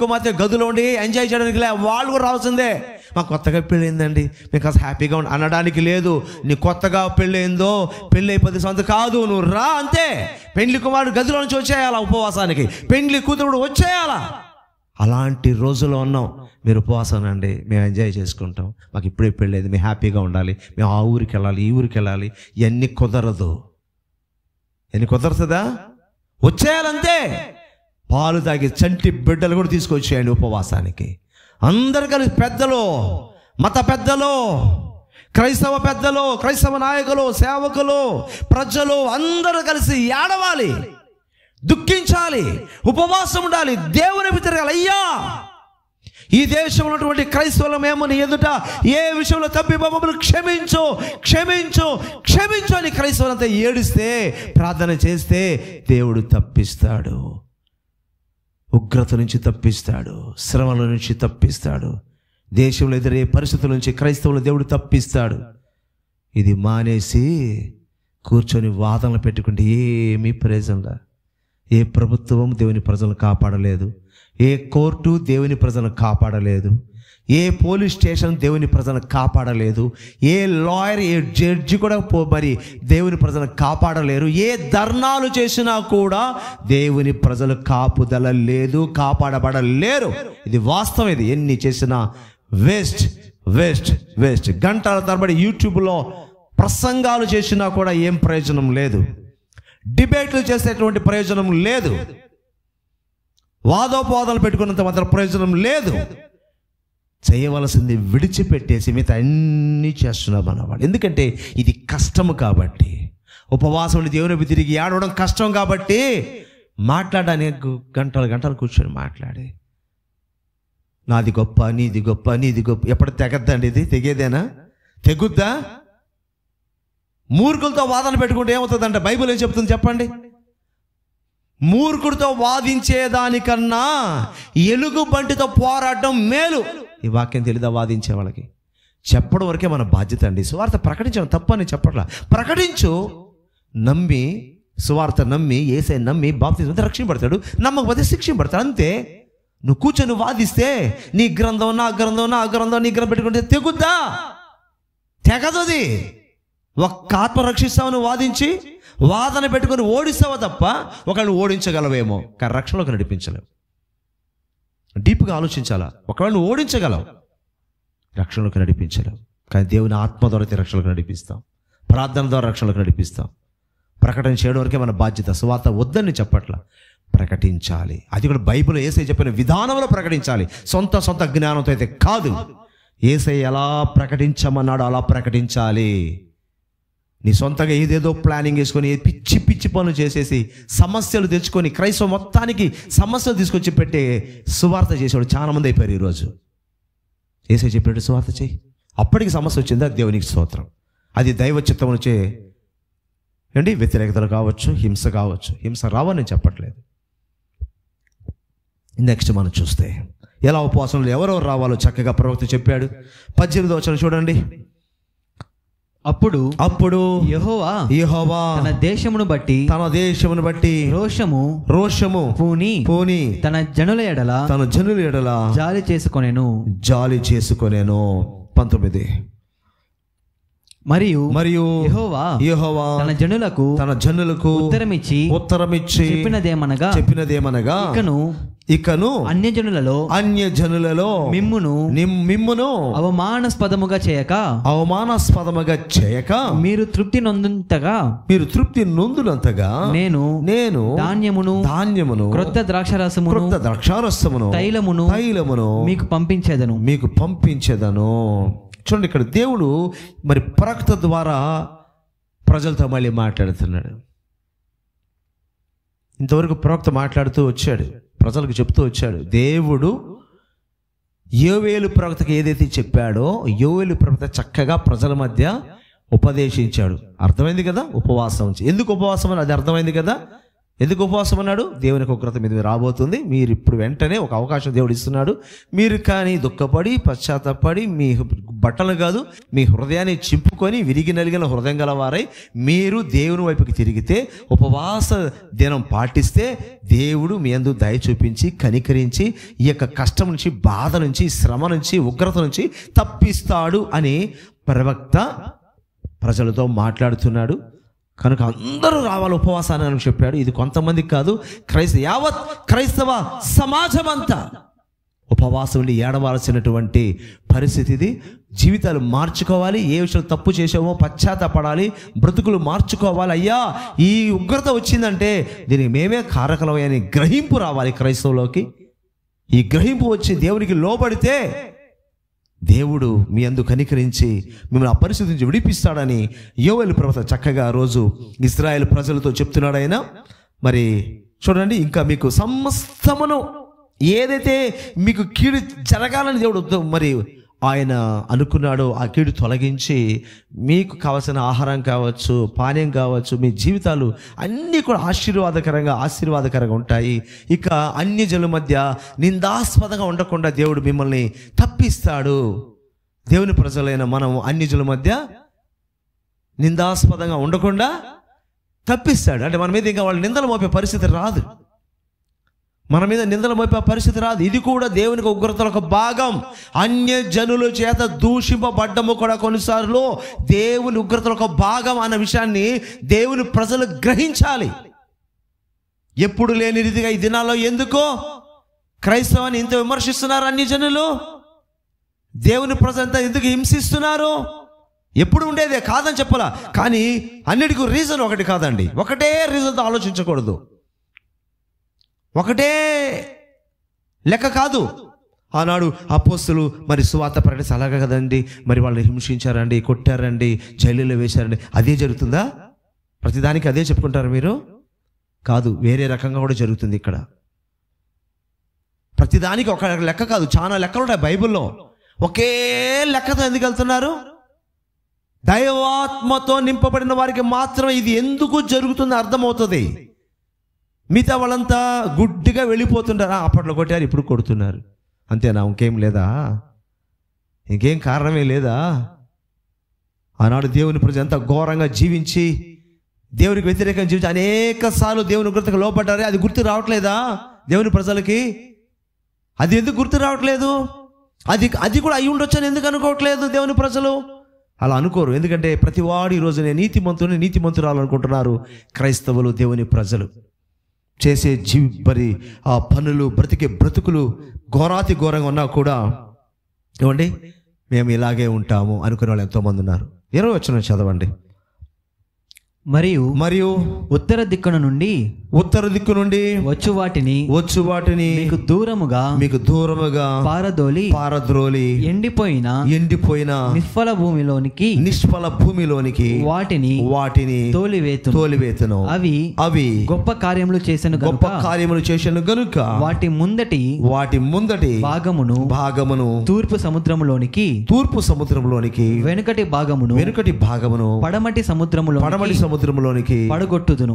S1: కుమార్తె గదిలో ఉండి ఎంజాయ్ చేయడానికి వాళ్ళు కూడా రావాల్సిందే. మాకు కొత్తగా పెళ్ళయిందండి, మీకు అసలు హ్యాపీగా అనడానికి లేదు. నీ కొత్తగా పెళ్ళయిందో పెళ్ళి 10 సంవత్సరాలు కాదు, నువ్వు రా అంతే. పెండ్లి కుమారుడు గదిలో నుంచి వచ్చేయాలా ఉపవాసానికి, పెండ్లి కూతురు వచ్చేయాలా. అలాంటి రోజుల్లో ఉన్నాం. మీరు ఉపవాసం అండి, మేము ఎంజాయ్ చేసుకుంటాం, మాకు ఇప్పుడే పెళ్ళేది, మేము హ్యాపీగా ఉండాలి, మేము ఆ ఊరికి వెళ్ళాలి, ఈ ఊరికి వెళ్ళాలి. ఇవన్నీ కుదరదు. కుదరతుందా? వచ్చేయాలంతే. పాలు తాగి చంటి బిడ్డలు కూడా తీసుకొచ్చేయండి ఉపవాసానికి. అందరు కలిసి పెద్దలు, మత పెద్దలు, క్రైస్తవ పెద్దలు, క్రైస్తవ నాయకులు, సేవకులు, ప్రజలు అందరూ కలిసి ఏడవాలి, దుఃఖించాలి, ఉపవాసం ఉండాలి, దేవుని తిరగాలి. అయ్యా, ఈ దేశంలో ఉన్నటువంటి క్రైస్తవులు మేము నీ ఎదుట ఏ విషయంలో తప్పి మమ్మల్ని క్షమించు క్షమించు క్షమించు అని క్రైస్తవులంతా ఏడిస్తే, ప్రార్థన చేస్తే దేవుడు తప్పిస్తాడు. ఉగ్రత నుంచి తప్పిస్తాడు, శ్రమల నుంచి తప్పిస్తాడు, దేశంలో ఎదురే పరిస్థితుల నుంచి క్రైస్తవులు దేవుడు తప్పిస్తాడు. ఇది మానేసి కూర్చొని వాదనలు పెట్టుకుంటే ఏమీ ప్రయోజనంలా. ఏ ప్రభుత్వం దేవుని ప్రజలను కాపాడలేదు, ఏ కోర్టు దేవుని ప్రజలను కాపాడలేదు, ఏ పోలీస్ స్టేషన్ దేవుని ప్రజలను కాపాడలేదు, ఏ లాయర్, ఏ జడ్జి కూడా మరి దేవుని ప్రజలను కాపాడలేరు. ఏ ధర్నాలు చేసినా కూడా దేవుని ప్రజలు కాపుదల లేదు, కాపాడబడలేరు. ఇది వాస్తవం. ఇది ఎన్ని చేసినా వేస్ట్ వేస్ట్ వేస్ట్. గంటల తరబడి యూట్యూబ్లో ప్రసంగాలు చేసినా కూడా ఏం ప్రయోజనం లేదు, డిబేట్లు చేసేటువంటి ప్రయోజనం లేదు, వాదోపవాదాలు పెట్టుకున్నంత మాత్రం ప్రయోజనం లేదు. చేయవలసింది విడిచిపెట్టేసి మిగతా అన్నీ చేస్తున్నాం అన్నవాడు. ఎందుకంటే ఇది కష్టము కాబట్టి, ఉపవాసం దేవుని తిరిగి ఆడవడం కష్టం కాబట్టి మాట్లాడడానికి గంటలు కూర్చొని మాట్లాడి నాది గొప్ప, నీది గొప్ప, నీది గొప్ప. ఎప్పుడు తెగద్దండి ఇది? తెగేదేనా? తెగుద్దా? మూర్ఖులతో వాదన పెట్టుకుంటే ఏమవుతుందంటే బైబిల్ ఏం చెప్తుంది చెప్పండి? మూర్ఖుడితో వాదించేదానికన్నా ఎలుగు బంటితో పోరాడడం మేలు. ఈ వాక్యం తెలీదా వాదించే వాళ్ళకి? చెప్పడం వరకే మన బాధ్యత అండి. సువార్త ప్రకటించడం తప్పని చెప్పట్లా. ప్రకటించు, నమ్మి సువార్త నమ్మి యేసయ్య నమ్మి బాప్తిజం రక్షింపడతాడు, నమ్మకపోతే శిక్షింపడతాడు, అంతే. నువ్వు కూర్చొని వాదిస్తే నీ గ్రంథం నా గ్రంథం నా గ్రంథం నీ గ్రంథం పెట్టుకుంటే తెగుద్దా? తెగదది. ఒక్క ఆత్మ రక్షిస్తావు నువ్వు వాదించి, వాదన పెట్టుకొని ఓడిస్తావా తప్ప ఒకళ్ళు ఓడించగలవేమో, కానీ రక్షణలోకి నడిపించలేవు. డీప్గా ఆలోచించాలా. ఒకవేళ నువ్వు ఓడించగలవు, రక్షణలోకి నడిపించలేవు. కానీ దేవుని ఆత్మ ద్వారా రక్షణలోకి నడిపిస్తాం, ప్రార్థన ద్వారా రక్షణలోకి నడిపిస్తాం. ప్రకటన చేయడం వరకే మన బాధ్యత. సువార్త వద్దని చెప్పట్ల, ప్రకటించాలి. అది కూడా బైబిల్ యేసయ్య చెప్పిన విధానంలో ప్రకటించాలి, సొంత జ్ఞానంతో అయితే కాదు. యేసయ్య ఎలా ప్రకటించమన్నాడో అలా ప్రకటించాలి. నీ సొంతగా ఏదేదో ప్లానింగ్ వేసుకొని పిచ్చి పిచ్చి పనులు చేసేసి సమస్యలు తెచ్చుకొని క్రైస్తవ మొత్తానికి సమస్యలు తీసుకొచ్చి పెట్టే సువార్త చేసేవాడు చాలా మంది అయిపోయారు ఈరోజు. యేసయ్య చెప్పాడు సువార్త చేయి, అప్పటికి సమస్య వచ్చిందా? దేవునికి స్తోత్రం. అది దైవ చిత్తం వచ్చే అండి. వ్యతిరేకతలు కావచ్చు, హింస కావచ్చు. హింస రావని నేను చెప్పట్లేదు. నెక్స్ట్ మనం చూస్తే ఎలా ఉపవాసంలో ఎవరెవరు రావాలో చక్కగా ప్రవక్త చెప్పాడు. 18వ వచనం చూడండి. అప్పుడు యెహోవా
S2: తన దేశమును బట్టి
S1: రోషము పూని
S2: తన జనుల ఎడల జాలి చేసుకొనెను. 19. మరియు యెహోవా తన జనులకు ఉత్తరమిచ్చి చెప్పినదేమనగా ఇకను అన్యజనులలో మిమ్మును అవమానాస్పదముగా చేయక మీరు తృప్తి నొందునంతగా నేను ధాన్యమును క్రొత్త ద్రాక్షారసమును తైలమును మీకు పంపించెదను. చూడండి, ఇక్కడ దేవుడు మరి ప్రవక్త ద్వారా ప్రజలతో మళ్ళీ మాట్లాడుతున్నాడు. ఇంతవరకు ప్రవక్త మాట్లాడుతూ వచ్చాడు, ప్రజలకు చెప్తూ వచ్చాడు. దేవుడు యోవేలు ప్రవక్తకి ఏదైతే చెప్పాడో యోవేలు ప్రవక్త చక్కగా ప్రజల మధ్య ఉపదేశించాడు. అర్థమైంది కదా ఉపవాసం. ఎందుకు ఉపవాసం అని అది అర్థమైంది కదా.
S1: ఎందుకు ఉపవాసం అన్నాడు? దేవునికి ఉగ్రత మీద రాబోతుంది, మీరు ఇప్పుడు వెంటనే ఒక అవకాశం దేవుడు ఇస్తున్నాడు. మీరు కానీ దుఃఖపడి పశ్చాత్తపడి మీ బట్టలు కాదు మీ హృదయాన్ని చింపుకొని విరిగి నలిగిన హృదయం గల వారై మీరు దేవుని వైపుకి తిరిగితే, ఉపవాస దినం పాటిస్తే దేవుడు మీ యందు దయ చూపించి కనికరించి ఈ యొక్క కష్టం నుంచి, బాధ నుంచి, శ్రమ నుంచి, ఉగ్రత నుంచి తప్పిస్తాడు అని ప్రవక్త ప్రజలతో మాట్లాడుతున్నాడు. కనుక అందరూ రావాలి ఉపవాసాన్ని అని చెప్పాడు. ఇది కొంతమందికి కాదు, యావత్ క్రైస్తవ సమాజం అంతా ఉపవాసం ఉండి ఏడవలసినటువంటి పరిస్థితి ఇది. జీవితాలు మార్చుకోవాలి, ఏ విషయం తప్పు చేసామో పశ్చాత్తపడాలి, బ్రతుకులు మార్చుకోవాలి. అయ్యా ఈ ఉగ్రత వచ్చిందంటే దీనికి మేమే కారకులమని గ్రహింపు రావాలి క్రైస్తవులోకి. ఈ గ్రహింపు వచ్చి దేవునికి లోబడితే దేవుడు మీ అందు కనికరించి మిమ్మల్ని ఆ పరిస్థితి నుంచి విడిపిస్తాడని యోవేలు ప్రవక్త చక్కగా రోజు ఇశ్రాయేలు ప్రజలతో చెప్తున్నాడు ఆయన. మరి చూడండి, ఇంకా మీకు సమస్తమును ఏదైతే మీకు కీడు జరగాలని దేవుడు మరి ఆయన అనుకున్నాడో ఆ కీడు తొలగించి మీకు కావాల్సిన ఆహారం కావచ్చు, పానీయం కావచ్చు, మీ జీవితాలు అన్నీ కూడా ఆశీర్వాదకరంగా ఉంటాయి. ఇక అన్యజనుల మధ్య నిందాస్పదంగా ఉండకుండా దేవుడు మిమ్మల్ని తప్పిస్తాడు. దేవుని ప్రజలైన మనం అన్యజనుల మధ్య నిందాస్పదంగా ఉండకుండా తప్పిస్తాడు. అంటే మన మీద ఇంకా వాళ్ళు నిందలు మోపే పరిస్థితి రాదు, మన మీద నిందలు మోపే పరిస్థితి రాదు. ఇది కూడా దేవునికి ఉగ్రతల ఒక భాగం. అన్య జనుల చేత దూషింపబడ్డము కూడా కొన్నిసార్లు దేవుని ఉగ్రతల ఒక భాగం అన్న విషయాన్ని దేవుని ప్రజలు గ్రహించాలి. ఎప్పుడు లేని రీతిగా ఈ దినాల్లో ఎందుకో క్రైస్తవాన్ని ఇంత విమర్శిస్తున్నారు అన్య జనులు, దేవుని ప్రజలంతా ఎందుకు హింసిస్తున్నారు? ఎప్పుడు ఉండేదే కాదని చెప్పాలా, కానీ అన్నిటికీ రీజన్ ఒకటి కాదండి. ఒకటే రీజన్తో ఆలోచించకూడదు, ఒకటే లెక్క కాదు. ఆనాడు అపోస్తలులు మరి సువార్త ప్రకటించి అలాగే కదండి, మరి వాళ్ళని హింసించారండి, కొట్టారండి, జైలులో వేశారండి, అదే జరుగుతుందా? ప్రతిదానికి అదే చెప్పుకుంటారు మీరు? కాదు, వేరే రకంగా కూడా జరుగుతుంది ఇక్కడ. ప్రతిదానికి ఒక లెక్క కాదు, చాలా లెక్కలు ఉంటాయి బైబిల్లో. ఒకే లెక్కతో ఎందుకు వెళ్తున్నారు? దైవాత్మతో నింపబడిన వారికి మాత్రమే ఇది ఎందుకు జరుగుతుందో అర్థమవుతుంది. మిగతా వాళ్ళంతా గుడ్డిగా వెళ్ళిపోతుంటారు. అప్పట్లో కొట్టారు, ఇప్పుడు కొడుతున్నారు, అంతేనా? ఇంకేం లేదా? ఇంకేం కారణమే లేదా? ఆనాడు దేవుని ప్రజలు ఎంత ఘోరంగా జీవించి దేవునికి వ్యతిరేకంగా జీవించి అనేక సార్లు దేవుని ఉగ్రతకు లోపడ్డారే, అది గుర్తు రావట్లేదా దేవుని ప్రజలకి? అది ఎందుకు గుర్తు రావట్లేదు? అది కూడా అయి ఉండొచ్చు అని ఎందుకు అనుకోవట్లేదు దేవుని ప్రజలు? అలా అనుకోరు, ఎందుకంటే ప్రతివాడు ఈరోజు నేను నీతిమంతురాలు అనుకుంటున్నారు క్రైస్తవులు. దేవుని ప్రజలు చేసే మరి ఆ పనులు, బ్రతుకులు ఘోరాతి ఘోరంగా ఉన్నా కూడా ఏమండి మేము ఇలాగే ఉంటాము అనుకునే వాళ్ళు ఎంతోమంది ఉన్నారు. 20వ వచనం చదవండి.
S3: మరియు ఉత్తర దిక్కు నుండి
S1: వచ్చు వాటిని
S3: మీకు దూరముగా
S1: పారద్రోలి ఎండిపోయిన నిష్ఫల భూమిలోనికి వాటిని తోలివేతును. అవి గొప్ప కార్యములు చేసెను గనుక వాటి ముందటి భాగమును తూర్పు సముద్రములోనికి వెనుకటి భాగమును పడమటి సముద్రములోనికి పడగొట్టుదును.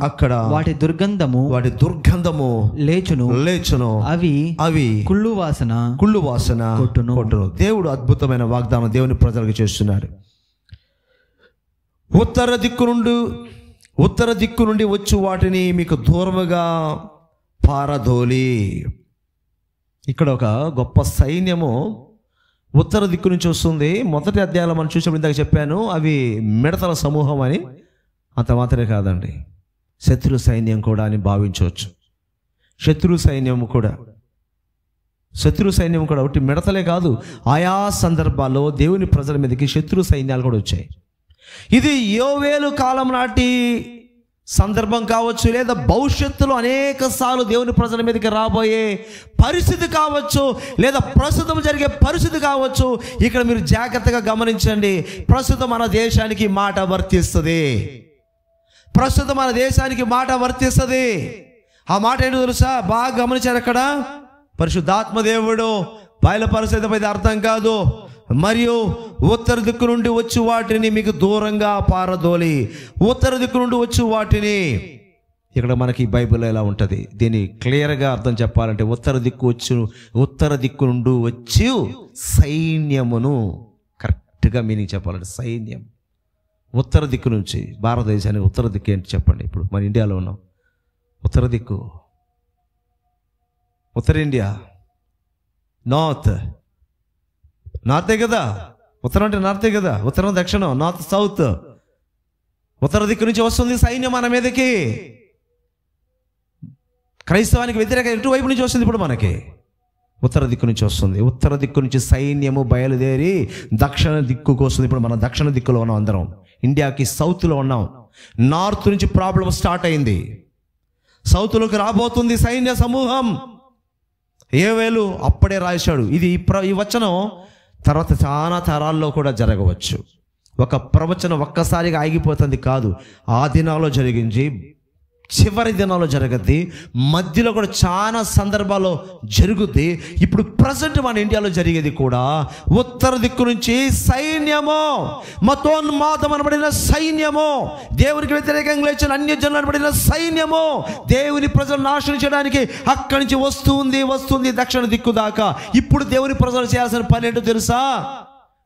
S1: అక్కడ వాటి దుర్గంధము లేచును. అవి కుళ్ళు వాసన కొట్టును. దేవుడు అద్భుతమైన వాగ్దానం దేవుని ప్రజలకు చేస్తున్నాడు. ఉత్తర దిక్కు నుండి వచ్చు వాటిని మీకు దూరముగా పారదోలి. ఇక్కడ ఒక గొప్ప సైన్యము ఉత్తర దిక్కు నుంచి వస్తుంది. మొదటి అధ్యాయంలో మనం చూసినప్పుడు ఇందాక చెప్పాను, అవి మిడతల సమూహం అని. అంత మాత్రమే కాదండి, శత్రు సైన్యం కూడా అని భావించవచ్చు. శత్రు సైన్యం కూడా ఒకటి మిడతలే కాదు, ఆయా సందర్భాల్లో దేవుని ప్రజల మీదకి శత్రు సైన్యాలు కూడా వచ్చాయి. ఇది యోవేలు కాలం నాటి సందర్భం కావచ్చు, లేదా భవిష్యత్తులో అనేక సార్లు దేవుని ప్రజల మీదకి రాబోయే పరిస్థితి కావచ్చు, లేదా ప్రస్తుతం జరిగే పరిస్థితి కావచ్చు. ఇక్కడ మీరు జాగ్రత్తగా గమనించండి. ప్రస్తుతం మన దేశానికి మాట వర్తిస్తుంది. ఆ మాట ఏంటో తెలుసా? బాగా గమనించారు. అక్కడ పరిశుద్ధాత్మ దేవుడు బయలుపరిచేది అర్థం కాదు. మరియు ఉత్తర దిక్కు నుండి వచ్చి వాటిని మీకు దూరంగా పారదోలి. ఉత్తర దిక్కు నుండి వచ్చి వాటిని ఇక్కడ మనకి బైబిల్లో ఎలా ఉంటుంది, దీన్ని క్లియర్గా అర్థం చెప్పాలంటే ఉత్తర దిక్కు నుండి వచ్చి సైన్యమును, కరెక్ట్గా మీనింగ్ చెప్పాలంటే సైన్యం ఉత్తర దిక్కు నుంచి. భారతదేశానికి ఉత్తర దిక్కు ఏంటి చెప్పండి? ఇప్పుడు మన ఇండియాలో ఉన్నాం, ఉత్తర దిక్కు ఉత్తర ఇండియా, నార్తే కదా, ఉత్తరం అంటే నార్తే కదా, ఉత్తరం దక్షిణం, నార్త్ సౌత్. ఉత్తర దిక్కు నుంచి వస్తుంది సైన్యం మన మీదకి. క్రైస్తవానికి వ్యతిరేక ఎటువైపు నుంచి వస్తుంది? ఇప్పుడు మనకి ఉత్తర దిక్కు నుంచి వస్తుంది. ఉత్తర దిక్కు నుంచి సైన్యము బయలుదేరి దక్షిణ దిక్కుకు వస్తుంది. ఇప్పుడు మనం దక్షిణ దిక్కులో ఉన్నాం, అందరం ఇండియాకి సౌత్లో ఉన్నాం. నార్త్ నుంచి ప్రాబ్లం స్టార్ట్ అయింది, సౌత్లోకి రాబోతుంది సైన్య సమూహం. ఏవేలు అప్పుడే రాశాడు. ఇది ఈ వచనం తర్వాత చాలా తరాల్లో కూడా జరగవచ్చు. ఒక ప్రవచనం ఒక్కసారిగా ఆగిపోతుంది కాదు, ఆ దినాల్లో జరిగింది, చివరి దినాల్లో జరగద్ది, మధ్యలో కూడా చాలా సందర్భాల్లో జరుగుద్ది. ఇప్పుడు ప్రజెంట్ మన ఇండియాలో జరిగేది కూడా ఉత్తర దిక్కు నుంచి సైన్యము, మతోన్మాదం అనబడిన సైన్యము, దేవునికి వ్యతిరేకంగా లేచిన అన్య జనులు అనబడిన సైన్యము, దేవుని ప్రజలు నాశనం చేయడానికి అక్కడి నుంచి వస్తుంది దక్షిణ దిక్కు దాకా. ఇప్పుడు దేవుని ప్రజలు చేయాల్సిన పని ఏంటో తెలుసా?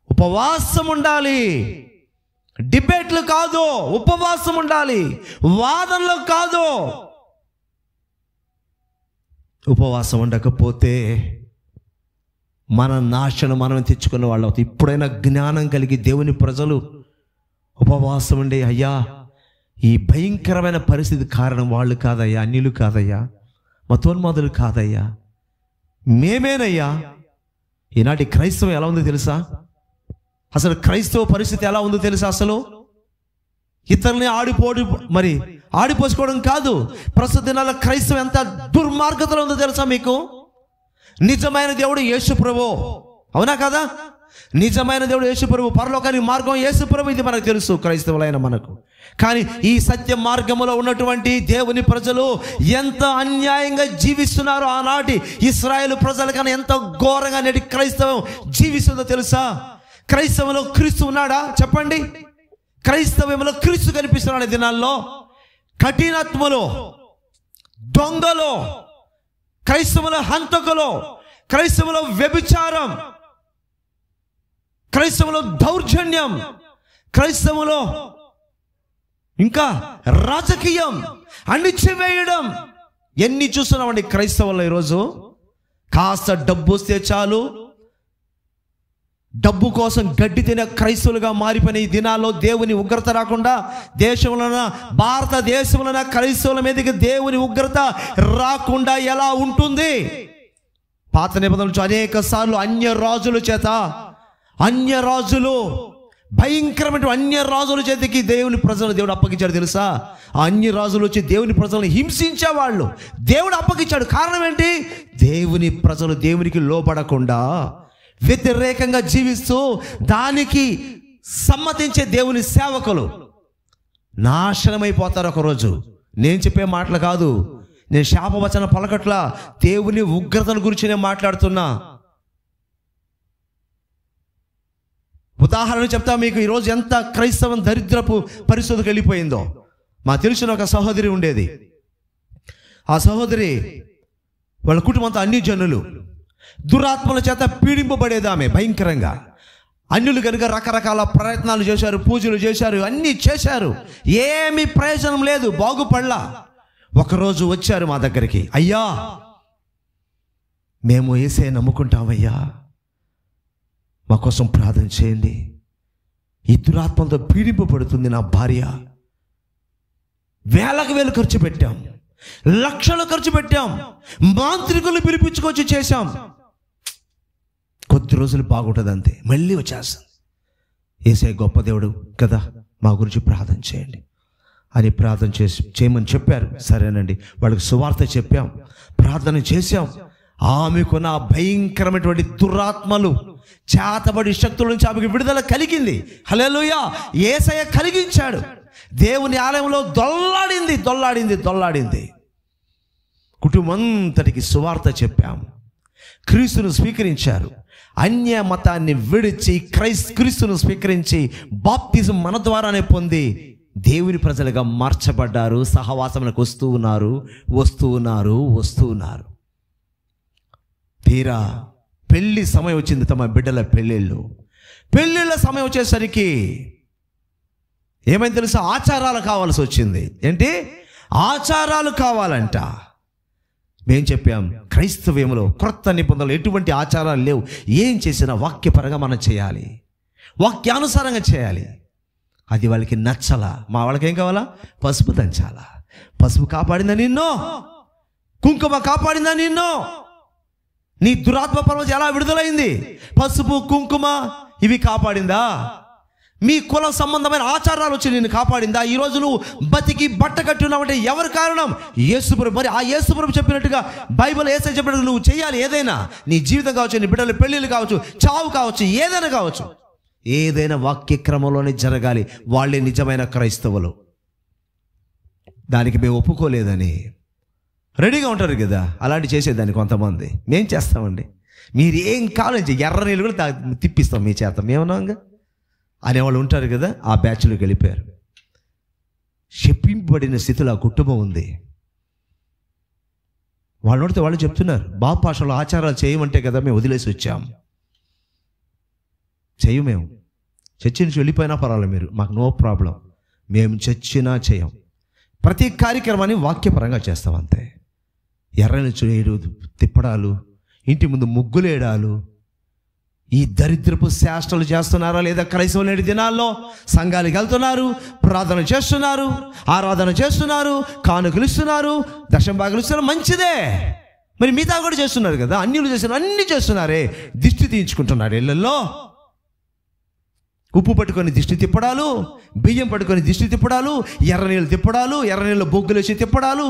S1: ఉపవాసం ఉండాలి. డిబేట్లు కాదు, ఉపవాసం ఉండాలి. వాదనలు కాదు. ఉపవాసం ఉండకపోతే మన నాశనం మనం తెచ్చుకున్న వాళ్ళు అవుతాం. ఇప్పుడైనా జ్ఞానం కలిగి దేవుని ప్రజలు ఉపవాసం ఉండే, అయ్యా ఈ భయంకరమైన పరిస్థితి కారణం వాళ్ళు కాదయ్యా, అన్యులు కాదయ్యా, మతోన్మాదులు కాదయ్యా, మేమేనయ్యా. ఈనాటి క్రైస్తవం ఎలా ఉందో తెలుసా? అసలు క్రైస్తవ పరిస్థితి ఎలా ఉందో తెలుసా? అసలు ఇతరులని ఆడిపోసుకోవడం కాదు, ప్రస్తుత దినాల క్రైస్తవం ఎంత దుర్మార్గతలో ఉందో తెలుసా మీకు? నిజమైన దేవుడు యేసు ప్రభువు, అవునా కదా? నిజమైన దేవుడు యేసు ప్రభువు, పరలోకానికి మార్గం యేసు ప్రభువు, ఇది మనకు తెలుసు క్రైస్తవులైన మనకు. కానీ ఈ సత్య మార్గంలో ఉన్నటువంటి దేవుని ప్రజలు ఎంత అన్యాయంగా జీవిస్తున్నారో, ఆనాటి ఇశ్రాయేలు ప్రజల కన్నా ఎంత ఘోరంగా నేటి క్రైస్తవం జీవిస్తుందో తెలుసా? క్రైస్తవంలో క్రీస్తు ఉన్నాడా చెప్పండి? క్రైస్తవంలో క్రీస్తు కనిపిస్తున్నాడు ఈ దినాల్లో. కఠినత్ములు, దొంగలు, క్రైస్తవుల హంతకులు, క్రైస్తవుల వ్యభిచారం, క్రైస్తవుల దౌర్జన్యం, క్రైస్తవులో ఇంకా రాజకీయం, అణిచివేయడం, ఎన్ని చూస్తున్నామండి క్రైస్తవుల్లో ఈరోజు. కాస్త డబ్బు వస్తే చాలు, డబ్బు కోసం గడ్డి తినే క్రైస్తవులుగా మారిపోయిన ఈ దినాల్లో దేవుని ఉగ్రత రాకుండా, దేశంలోన భారతదేశంలోన క్రైస్తవుల మీదకి దేవుని ఉగ్రత రాకుండా ఎలా ఉంటుంది? పాత నిబంధనలు అనేక సార్లు అన్య రాజులు భయంకరమైన అన్య రాజుల చేతికి దేవుని ప్రజలను దేవుడు అప్పగించాడు తెలుసా? ఆ అన్య రాజులు వచ్చి దేవుని ప్రజలను హింసించేవాళ్ళు, దేవుడు అప్పగించాడు. కారణం ఏంటి? దేవుని ప్రజలు దేవునికి లోబడకుండా వ్యతిరేకంగా జీవిస్తూ దానికి సమ్మతించే దేవుని సేవకులు నాశనమైపోతారు ఒకరోజు. నేను చెప్పే మాటలు కాదు, నేను శాపవచన పలకట్ల, దేవుని ఉగ్రతను గురించి నేను మాట్లాడుతున్నా. ఉదాహరణ చెప్తా మీకు. ఈరోజు ఎంత క్రైస్తవం దరిద్రపు పరిస్థితికి వెళ్ళిపోయిందో. మా తెలిసిన ఒక సహోదరి ఉండేది. ఆ సహోదరి వాళ్ళ కుటుంబంతో అన్ని జనులు దురాత్మల చేత పీడింపబడేది ఆమె భయంకరంగా. అన్యులు కనుక రకరకాల ప్రయత్నాలు చేశారు, పూజలు చేశారు, అన్నీ చేశారు, ఏమీ ప్రయోజనం లేదు, బాగుపడలా. ఒకరోజు వచ్చారు మా దగ్గరికి, అయ్యా మేము యేసయ్య నమ్ముకుంటామయ్యా, మా కోసం ప్రార్థన చేయండి, ఈ దురాత్మలతో పీడింపబడుతుంది నా భార్య, వేలకు వేలు ఖర్చు పెట్టాం, లక్షలు ఖర్చు పెట్టాం, మాంత్రికులు పిలిపించుకొచ్చి చేశాం, కొద్ది రోజులు బాగుంటుంది అంతే, మళ్ళీ వచ్చేస్తాం. యేసయ్య గొప్ప దేవుడు కదా, మా గురించి ప్రార్థన చేయండి అని ప్రార్థన చేయమని చెప్పారు. సరేనండి, వాళ్ళకి సువార్త చెప్పాం, ప్రార్థన చేశాం. ఆమెకున్న భయంకరమైనటువంటి దురాత్మలు చేతబడి శక్తుల నుంచి ఆమెకు విడుదల కలిగింది. హల్లెలూయా! యేసయ్య కలిగించాడు. దేవుని ఆలయంలో దొల్లాడింది. కుటుంబం అంతటికి సువార్త చెప్పాం, క్రీస్తును స్వీకరించారు. అన్య మతాన్ని విడిచి క్రీస్తును స్వీకరించి బాప్తిజం మన ద్వారానే పొంది దేవుని ప్రజలుగా మార్చబడ్డారు, సహవాసములకు వస్తూ ఉన్నారు. తీరా పెళ్లి సమయం వచ్చింది, తమ బిడ్డల పెళ్ళిళ్ళ సమయం వచ్చేసరికి ఏమైంది తెలుసా? ఆచారాలు కావాల్సి వచ్చింది. ఏంటి ఆచారాలు కావాలంట. మేము చెప్పాం, క్రైస్తవ్యంలో క్రొత్త నిబంధనలు ఎటువంటి ఆచారాలు లేవు. ఏం చేసినా వాక్యపరంగా మనం చేయాలి, వాక్యానుసారంగా చేయాలి. అది వాళ్ళకి నచ్చలా. మా వాళ్ళకి ఏం కావాలా? పసుపు దంచాలా. పసుపు కాపాడిందా నిన్ను? కుంకుమ కాపాడిందా నిన్ను? నీ దురాత్మ పర్వతం ఎలా విడుదలైంది? పసుపు కుంకుమ ఇవి కాపాడిందా? మీ కుల సంబంధమైన ఆచారాలు వచ్చి నిన్ను కాపాడిందా? ఈరోజు నువ్వు బతికి బట్ట కట్టున్నావంటే ఎవరు కారణం? యేసుప్రభు. మరి ఆ యేసుప్రభు చెప్పినట్టుగా బైబిల్ యేసయ్య చెప్పినట్టుగా నువ్వు చేయాలి. ఏదైనా నీ జీవితం కావచ్చు, నీ బిడ్డల పెళ్ళిళ్ళు కావచ్చు, చావు కావచ్చు, ఏదైనా కావచ్చు, ఏదైనా వాక్యక్రమంలోనే జరగాలి. వాళ్ళే నిజమైన క్రైస్తవులు. దానికి మేము ఒప్పుకోలేదని రెడీగా ఉంటారు కదా, అలాంటి చేసేదాన్ని కొంతమంది. మేం చేస్తామండి, మీరు ఏం కావాలని ఎర్ర నీళ్ళు కూడా తిప్పిస్తాం మీ చేత, మేమన్నాగా అనేవాళ్ళు ఉంటారు కదా. ఆ బ్యాచ్లోకి వెళ్ళిపోయారు. శపింపబడిన స్థితిలో ఆ కుటుంబం ఉంది. వాళ్ళు నడితే వాళ్ళు చెప్తున్నారు, బాబు భాషలో ఆచారాలు చేయమంటే కదా మేము వదిలేసి వచ్చాం. చెయ్యం, మేము చర్చి నుంచి వెళ్ళిపోయినా పర్వాలేదు, మీరు మాకు నో ప్రాబ్లం, మేము చచ్చినా చేయం. ప్రతి కార్యక్రమాన్ని వాక్యపరంగా చేస్తాం అంతే. ఎర్రని చేయడు, తిప్పడాలు, ఇంటి ముందు ముగ్గులేయడాలు, ఈ దరిద్రపు శాస్త్రాలు చేస్తున్నారా లేదా? క్రైస్తవ నేటి దినాల్లో సంఘాలకు వెళ్తున్నారు, ప్రార్థన చేస్తున్నారు, ఆరాధన చేస్తున్నారు, కానుకలు ఇస్తున్నారు, దశంభాగాలు ఇస్తున్నారు, మంచిదే. మరి మిగతా కూడా చేస్తున్నారు కదా, అన్యులు చేస్తున్నారు, అన్ని చేస్తున్నారే. దిష్టి తీయించుకుంటున్నారు ఇళ్ళల్లో. ఉప్పు పట్టుకొని దిష్టి తిప్పడాలు, బియ్యం పట్టుకొని దిష్టి తిప్పడాలు, ఎర్ర నీళ్ళు తిప్పడాలు, ఎర్ర నీళ్ళు బొగ్గులు వేసి తిప్పడాలు.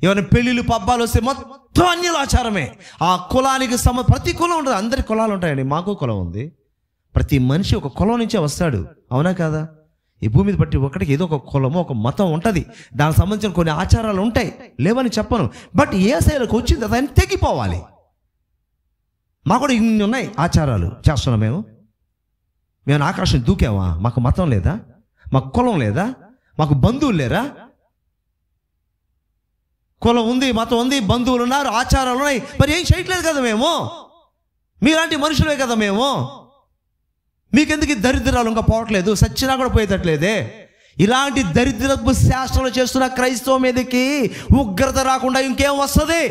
S1: ఏమైనా పెళ్ళిళ్ళు పబ్బాలు వస్తే మొత్తం అన్యుల ఆచారమే. ఆ కులానికి ప్రతి కులం ఉంటుంది, అందరి కులాలు ఉంటాయండి. మాకు కులం ఉంది. ప్రతి మనిషి ఒక కులం నుంచే వస్తాడు, అవునా కాదా? ఈ భూమి మీద బట్టి ఒకటికి ఏదో ఒక కులమో ఒక మతం ఉంటుంది, దానికి సంబంధించిన కొన్ని ఆచారాలు ఉంటాయి, లేవని చెప్పను. బట్ యేసయ్యకు వచ్చింది దాన్ని తెగిపోవాలి. మాకు కూడా ఇన్ని ఉన్నాయి ఆచారాలు చేస్తున్నాం. మేము ఆకాశం దూకామా? మాకు మతం లేదా? మాకు కులం లేదా? మాకు బంధువులు లేరా? కులం ఉంది, మతం ఉంది, బంధువులు ఉన్నారు, ఆచారాలు ఉన్నాయి. మరి ఏం చేయట్లేదు కదా మేము? మీలాంటి మనుషులే కదా మేము. మీకెందుకు ఈ దరిద్రాలు ఇంకా పోవట్లేదు? సచ్చినా కూడా పోయేటట్లేదే. ఇలాంటి దరిద్రపు శాస్త్రాలు చేస్తున్న క్రైస్తవం మీదకి ఉగ్రత రాకుండా ఇంకేం వస్తుంది?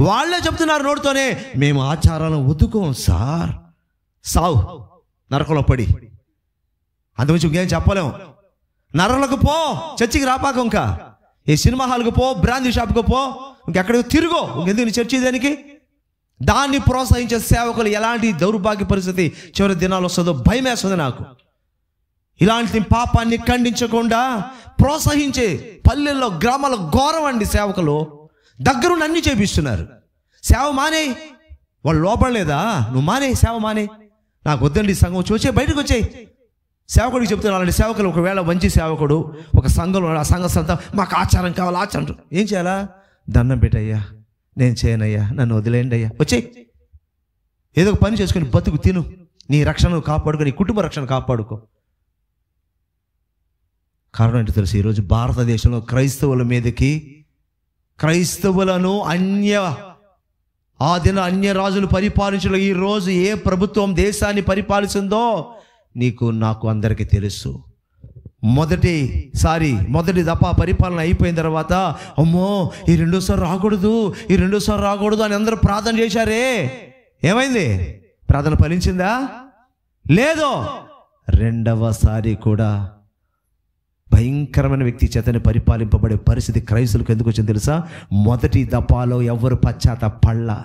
S1: వాళ్ళే చెప్తున్నారు నోటితోనే, మేము ఆచారాలను వదుకోం సార్. సావు నరకంలో పడి, అందుగురించి ఇంకేం చెప్పలేం. నరలకు పో, చర్చికి రాపాక, ఇంకా ఈ సినిమా హాల్కి పో, బ్రాందీ షాప్కి పో, ఇంకెక్కడికి తిరుగో. ఇంకెందుకు నీ చర్చి దానికి? దాన్ని ప్రోత్సహించే సేవకులు ఎలాంటి దౌర్భాగ్య పరిస్థితి చివరి దినాలు వస్తుందో భయం వేస్తుంది నాకు. ఇలాంటి పాపాన్ని ఖండించకుండా ప్రోత్సహించే పల్లెల్లో గ్రామాల ఘోరం అండి. సేవకులు దగ్గరుండి అన్ని చేపిస్తున్నారు. సేవ మానే, వాళ్ళు లోపడలేదా? నువ్వు మానే, సేవ మానే. నాకు వద్దండి సంఘం, వచ్చే బయటకు వచ్చాయి. సేవకుడికి చెప్తున్నారు, అలాంటి సేవకులు ఒకవేళ మంచి సేవకుడు ఒక సంఘంలో, ఆ సంఘ సంతా మాకు ఆచారం కావాలి, ఆచారం ఏం చేయాలా? దండం పెట్టయ్యా, నేను చేయనయ్యా, నన్ను వదిలేయండి అయ్యా, వచ్చేయి, ఏదో ఒక పని చేసుకొని బతుకు, తిను, నీ రక్షణను కాపాడుకో, నీ కుటుంబ రక్షణ కాపాడుకో. కారణం ఏంటో తెలుసు? ఈరోజు భారతదేశంలో క్రైస్తవుల మీదకి, క్రైస్తవులను ఆ దిన అన్య రాజులు పరిపాలించడం, ఈరోజు ఏ ప్రభుత్వం దేశాన్ని పరిపాలిస్తుందో నీకు నాకు అందరికీ తెలుసు. మొదటి దఫా పరిపాలన అయిపోయిన తర్వాత, అమ్మో ఈ రెండోసారి రాకూడదు అని అందరూ ప్రార్థన చేశారే. ఏమైంది? ప్రార్థన ఫలించిందా? లేదు. రెండవసారి కూడా భయంకరమైన వ్యక్తి చేతని పరిపాలింపబడే పరిస్థితి క్రైస్తవులకు ఎందుకు వచ్చింది తెలుసా? మొదటి దఫాలో ఎవరు పశ్చాత్తాపడలా.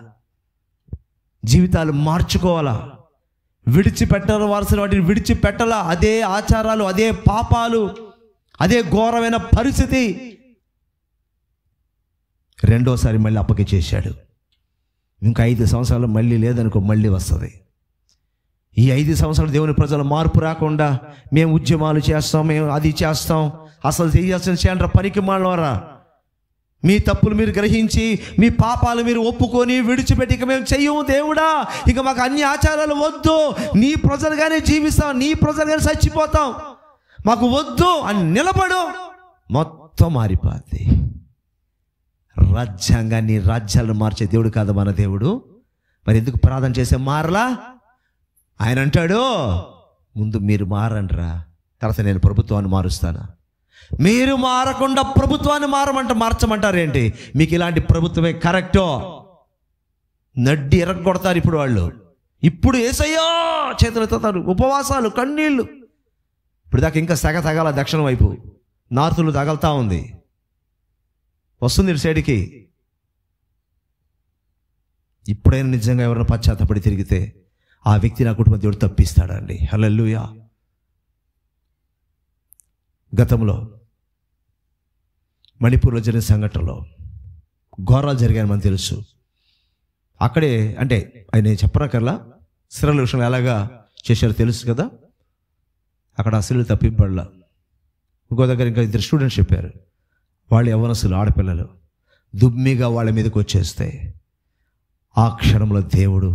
S1: జీవితాలు మార్చుకోవాలా, విడిచిపెట్టవలసిన వాటిని విడిచిపెట్టాలా. అదే ఆచారాలు, అదే పాపాలు, అదే ఘోరమైన పరిస్థితి. రెండోసారి మళ్ళీ అప్పగించేశాడు. ఇంకా 5 సంవత్సరాలు మళ్ళీ లేదనుకో, మళ్ళీ వస్తుంది. ఈ 5 సంవత్సరాలు దేవుని ప్రజల మార్పు రాకుండా మేము ఉద్యమాలు చేస్తాం, మేము అది చేస్తాం, అసలు చేయాల్సిన పనికి మానవారా, మీ తప్పులు మీరు గ్రహించి, మీ పాపాలు మీరు ఒప్పుకొని విడిచిపెట్టి, ఇక మేము చెయ్యము దేవుడా, ఇక మాకు అన్ని ఆచారాలు వద్దు, నీ ప్రజలుగానే జీవిస్తాం, నీ ప్రజలుగానే చచ్చిపోతాం, మాకు వద్దు అని నిలబడు, మొత్తం మారిపోద్ది. రాజ్యాంగాన్ని, రాజ్యాలను మార్చే దేవుడు కాదు మన దేవుడు. మరి ఎందుకు ప్రార్థన చేసే మారలా? ఆయన అంటాడు, ముందు మీరు మారండిరా, తర్వాత నేను ప్రభుత్వాన్ని మారుస్తాను. మీరు మారకుండా ప్రభుత్వాన్ని మార్చమంటారేంటి? మీకు ఇలాంటి ప్రభుత్వమే కరెక్టో? నడ్డి ఎరగొడతారు ఇప్పుడు వాళ్ళు. ఇప్పుడు యేసయ్యా చేతులు ఎత్తుతారు, ఉపవాసాలు, కన్నీళ్ళు. ఇప్పుడు దాకా ఇంకా సెగ తగాల దక్షిణం వైపు, నార్తులు తగలుతా ఉంది, వస్తుంది ఇటు సైడ్కి. ఇప్పుడైనా నిజంగా ఎవరైనా పశ్చాత్తపడి తిరిగితే ఆ వ్యక్తి నా కుటుంబం దేవుడు తప్పిస్తాడండి. హల్లెలూయా. గతంలో మణిపూర్లో జరిగిన సంఘటనలో ఘోరాలు జరిగాయని మనకు తెలుసు. అక్కడే అంటే ఆయన చెప్పనక్కర్లా, స్త్రీల విషయంలో ఎలాగా చేశారో తెలుసు కదా. అక్కడ అసలు తప్పింపడలా. ఇంకో దగ్గర ఇంకా 2 స్టూడెంట్స్ చెప్పారు, వాళ్ళు యవ్వనస్తులు, ఆడపిల్లలు, దుమ్మిగా వాళ్ళ మీదకి వచ్చేస్తే ఆ క్షణంలో దేవుడు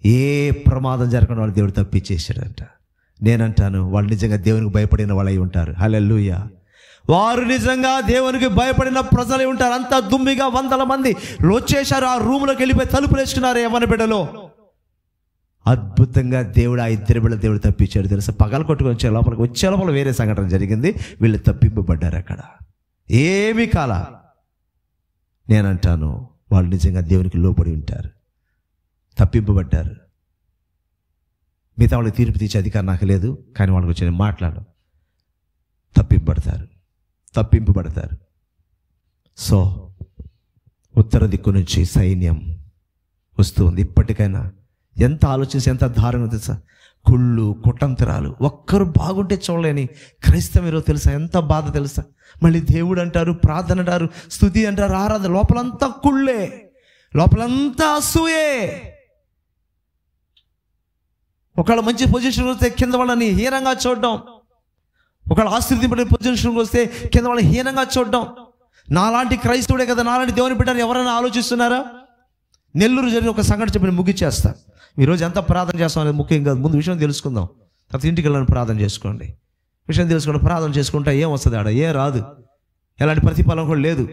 S1: ఏ ప్రమాదం జరగకుండా వాళ్ళు దేవుడు తప్పించేశాడంట. నేనంటాను, వాళ్ళు నిజంగా దేవునికి భయపడిన వాళ్ళు అయి ఉంటారు. హల్లెలూయా. వారు నిజంగా దేవునికి భయపడిన ప్రజలై ఉంటారు. అంతా దుమ్మిగా 100 మంది వచ్చేశారు. ఆ రూమ్లోకి వెళ్ళిపోయి తలుపులు వేసుకున్నారు యవ్వన బిడ్డలో. అద్భుతంగా దేవుడు ఆ 2 బిడ్డలు దేవుడు తప్పించాడు తెలుసా. పగలు కొట్టుకొని వచ్చే లోపల వేరే సంఘటన జరిగింది. వీళ్ళు తప్పింపబడ్డారు. అక్కడ ఏమీ కాల. నేనంటాను, వాళ్ళు నిజంగా దేవునికి లోబడి ఉంటారు, తప్పింపబడ్డారు. మిగతా వాళ్ళకి తీర్పు తీర్చే అధికారం నాకు లేదు, కానీ వాళ్ళకి వచ్చి నేను మాట్లాడు, తప్పింపబడతారు. సో ఉత్తర దిక్కు నుంచి సైన్యం వస్తుంది. ఇప్పటికైనా ఎంత ఆలోచించి ఎంత దారుణం తెలుసా. కుళ్ళు, కుటంతరాలు, ఒక్కరు బాగుంటే చూడలేని క్రైస్తవం ఈరోజు తెలుసా. ఎంత బాధ తెలుసా. మళ్ళీ దేవుడు అంటారు, ప్రార్థన అంటారు, స్తుతి అంటారు, ఆరాధన, లోపలంతా కుళ్ళే, లోపలంతా అసూయే. ఒకవేళ మంచి పొజిషన్ వస్తే కింద వాళ్ళని హీనంగా చూడడం, ఒకవేళ ఆశీర్వదింపబడిన పొజిషన్కి వస్తే కింద వాళ్ళని హీనంగా చూడడం. నాలాంటి క్రైస్తవుడే కదా, నాలాంటి దేవుని బిడ్డని ఎవరైనా ఆలోచిస్తున్నారా? నెల్లూరు జరిగిన ఒక సంఘటన చెప్పి ముగిచ్చేస్తా. ఈరోజు ఎంత ప్రార్థన చేస్తాం అనేది ముఖ్యం కాదు, ముందు విషయం తెలుసుకుందాం. తర్వాత ఇంటికి వెళ్ళని ప్రార్థన చేసుకోండి. విషయం తెలుసుకోండి, ప్రార్థన చేసుకుంటా ఏం వస్తుంది? ఆడ ఏం రాదు, ఎలాంటి ప్రతిఫలం కూడా లేదు.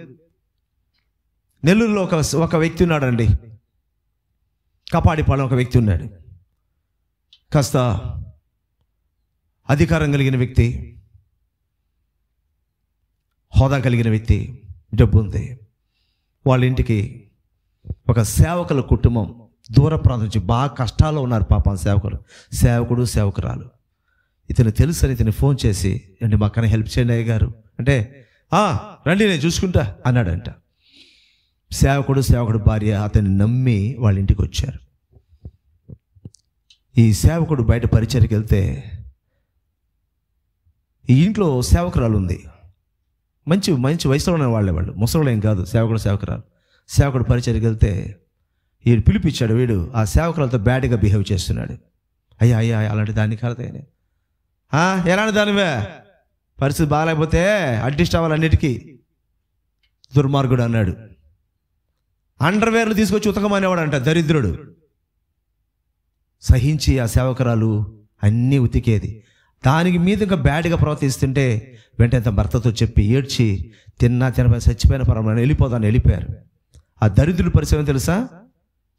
S1: నెల్లూరులో ఒక వ్యక్తి ఉన్నాడండి, కపాడిపాలెం ఒక వ్యక్తి ఉన్నాడు. కాస్త అధికారం కలిగిన వ్యక్తి, హోదా కలిగిన వ్యక్తి, డబ్బు ఉంది. వాళ్ళ ఇంటికి ఒక సేవకుల కుటుంబం దూర ప్రాంతం నుంచి బాగా కష్టాల్లో ఉన్నారు పాపం సేవకుడు సేవకురాలు. ఇతను తెలుసని ఇతను ఫోన్ చేసి, అంటే మాకన్నా హెల్ప్ చేయండి అయ్య గారు అంటే, రండి నేను చూసుకుంటా అన్నాడంట. సేవకుడు భార్య అతన్ని నమ్మి వాళ్ళ ఇంటికి వచ్చారు. ఈ సేవకుడు బయట పరిచర్కి వెళ్తే ఈ ఇంట్లో సేవకురాలు ఉంది. మంచి మంచి వయసులో ఉన్న వాళ్ళు, ముసలు ఏం కాదు, సేవకురాలు. సేవకుడు పరిచర్కి వెళ్తే వీడు పిలిపించాడు. వీడు ఆ సేవకురాలతో బ్యాడ్గా బిహేవ్ చేస్తున్నాడు. అయ్యా అలాంటి దాన్ని కాదే, ఎలాంటి దానివే, పరిస్థితి బాగాలేకపోతే అడ్జస్ట్ అవ్వాలి అన్నిటికీ, దుర్మార్గుడు అన్నాడు. అండర్వేర్లు తీసుకొచ్చి ఉతకమనేవాడంట దరిద్రుడు. సహించి ఆ సేవకురాలు అన్నీ ఉతికేది. దానికి మీద ఇంకా బ్యాడ్గా ప్రవర్తిస్తుంటే వెంటనే భర్తతో చెప్పి ఏడ్చి, తినపై చచ్చిపోయిన పరమైన వెళ్ళిపోయారు. ఆ దరిద్రుడి పరిస్థితి తెలుసా,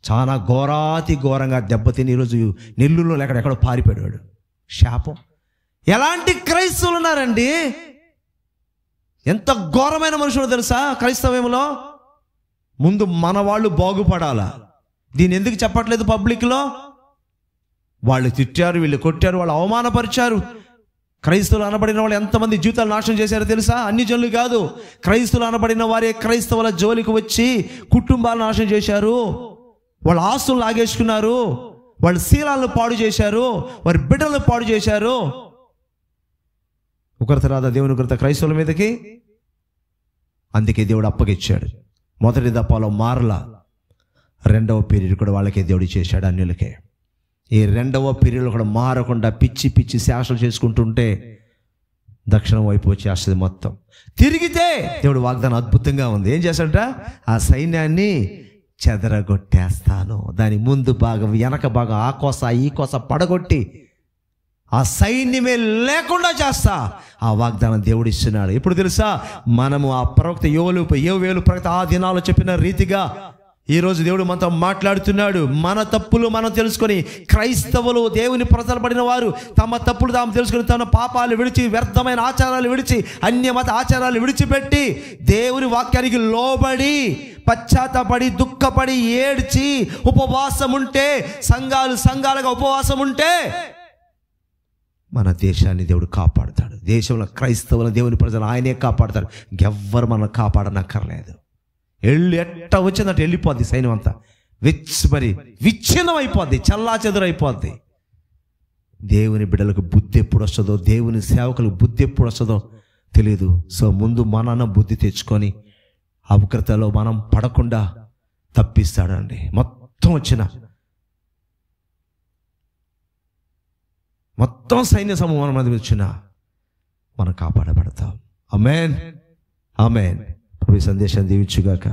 S1: చాలా ఘోరాతి ఘోరంగా దెబ్బతిని ఈరోజు నెల్లూరులో ఎక్కడెక్కడో పారిపోయాడు. శాపం. ఎలాంటి క్రైస్తవులు ఉన్నారండి, ఎంత ఘోరమైన మనుషులు తెలుసా క్రైస్తవ్యంలో. ముందు మన వాళ్ళు బాగుపడాలా. దీన్ని ఎందుకు చెప్పట్లేదు పబ్లిక్లో? వాళ్ళు తిట్టారు, వీళ్ళు కొట్టారు, వాళ్ళు అవమానపరిచారు. క్రైస్తవులు అనబడిన వాళ్ళు ఎంతమంది జీవితాలు నాశనం చేశారో తెలుసా? అన్ని జనులు కాదు, క్రైస్తవులు అనబడిన వారే క్రైస్తవుల జోలికి వచ్చి కుటుంబాలు నాశనం చేశారు, వాళ్ళ ఆస్తులు లాగేసుకున్నారు, వాళ్ళ శీలాలను పాడు చేశారు, వారి బిడ్డలను పాడు చేశారు. ఒకరి తర్వాత దేవుని కృత క్రైస్తవుల మీదకి. అందుకే దేవుడు అప్పగిచ్చాడు. మొదటి దఫాలో మారలా, రెండవ పీరియడ్ కూడా వాళ్ళకే దేవుడు చేశాడు, అన్యులకే. ఈ రెండవ పీరియడ్లో కూడా మారకుండా పిచ్చి శాసనలు చేసుకుంటుంటే దక్షిణం వైపు వచ్చేస్తుంది మొత్తం. తిరిగితే దేవుడు వాగ్దానం అద్భుతంగా ఉంది. ఏం చేస్తాడంట? ఆ సైన్యాన్ని చెదరగొట్టేస్తాను, దాని ముందు భాగం వెనక భాగం ఆ కోస ఈ కోస పడగొట్టి ఆ సైన్యమే లేకుండా చేస్తా, ఆ వాగ్దానం దేవుడు ఇస్తున్నాడు. ఇప్పుడు తెలుసా, మనము ఆ ప్రవక్త యోవేలు ప్రవక్త ఆ దినాల్లో చెప్పిన రీతిగా ఈరోజు దేవుడు మనతో మాట్లాడుతున్నాడు. మన తప్పులు మనం తెలుసుకొని, క్రైస్తవులు దేవుని ప్రజలు పడిన వారు తమ తప్పులు తాము తెలుసుకొని, తమ పాపాలు విడిచి, వ్యర్థమైన ఆచారాలు విడిచి, అన్యమత ఆచారాలు విడిచిపెట్టి దేవుని వాక్యానికి లోబడి, పశ్చాత్తపడి, దుఃఖపడి, ఏడ్చి ఉపవాసం ఉంటే, సంఘాలుగా ఉపవాసం ఉంటే మన దేశాన్ని దేవుడు కాపాడుతాడు. దేశంలో క్రైస్తవుల దేవుని ప్రజలు ఆయనే కాపాడుతాడు. ఎవ్వరు మనం కాపాడనక్కర్లేదు. ఎట్ట వచ్చిందంటే వెళ్ళిపోద్ది సైన్యం అంతా, మరి విచ్ఛిన్నం అయిపోద్ది, చల్లా చెదురైపోద్ది. దేవుని బిడ్డలకు బుద్ధి ఎప్పుడు వస్తుందో, దేవుని సేవకులకు బుద్ధి ఎప్పుడు వస్తుందో తెలియదు. సో ముందు మనన్న బుద్ధి తెచ్చుకొని అపకృతలో మనం పడకుండా తప్పిస్తాడండి. మొత్తం సైన్య సమూహం మీద వచ్చినా మనం కాపాడబడతాం. ఆమేన్, ఆమేన్. ప్రభు సందేశాన్ని దీవించుగాక.